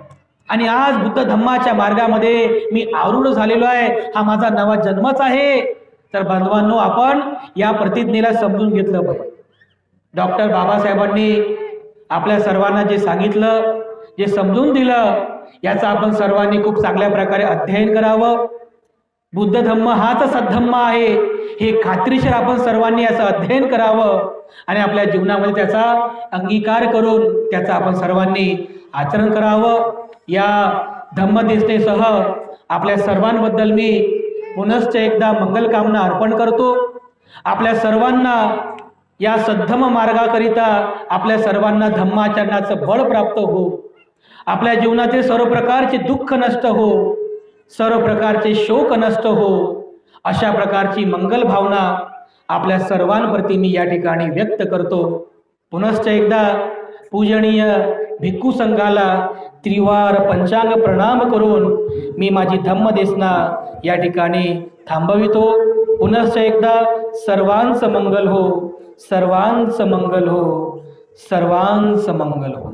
आणि आज बुद्ध धम्माच्या मार्गामध्ये मी आरूढ झालेलो आहे. हा माझा नवा जन्मच आहे. तर बांधवांनो, आपण या प्रतिज्ञेला समजून घेतलं पाहिजे. डॉक्टर बाबासाहेबांनी आपल्या सर्वांना जे सांगितलं, जे समजून दिलं, याचा आपण सर्वांनी खूप चांगल्या प्रकारे अध्ययन करावं. बुद्ध धम्म हाच सद्धम्म आहे हे खात्रीशीर आपण सर्वांनी याचं अध्ययन करावं आणि आपल्या जीवनामध्ये त्याचा अंगीकार करून त्याचं आपण सर्वांनी आचरण करावं. या धम्मदेशनेसह आपल्या सर्वांबद्दल मी पुनश्च एकदा मंगलकामना अर्पण करतो. आपल्या सर्वांना या सद्धम मार्गाकरिता आपल्या सर्वांना धम्माचरणाचं बळ प्राप्त हो. आपल्या जीवनातील सर्व प्रकारचे दुःख नष्ट हो, सर्व प्रकारचे शोक नष्ट हो, अशा प्रकारची मंगल भावना आपल्या सर्वांप्रती मी या ठिकाणी व्यक्त करतो. पुनश्च एकदा पूजनीय भिक्खू संघाला त्रिवार पंचांग प्रणाम करून मी माझी धम्मदेशना या ठिकाणी थांबवितो. पुनश्च एकदा सर्वांचं मंगल हो, सर्वांचं मंगल हो, सर्वांचं मंगल हो.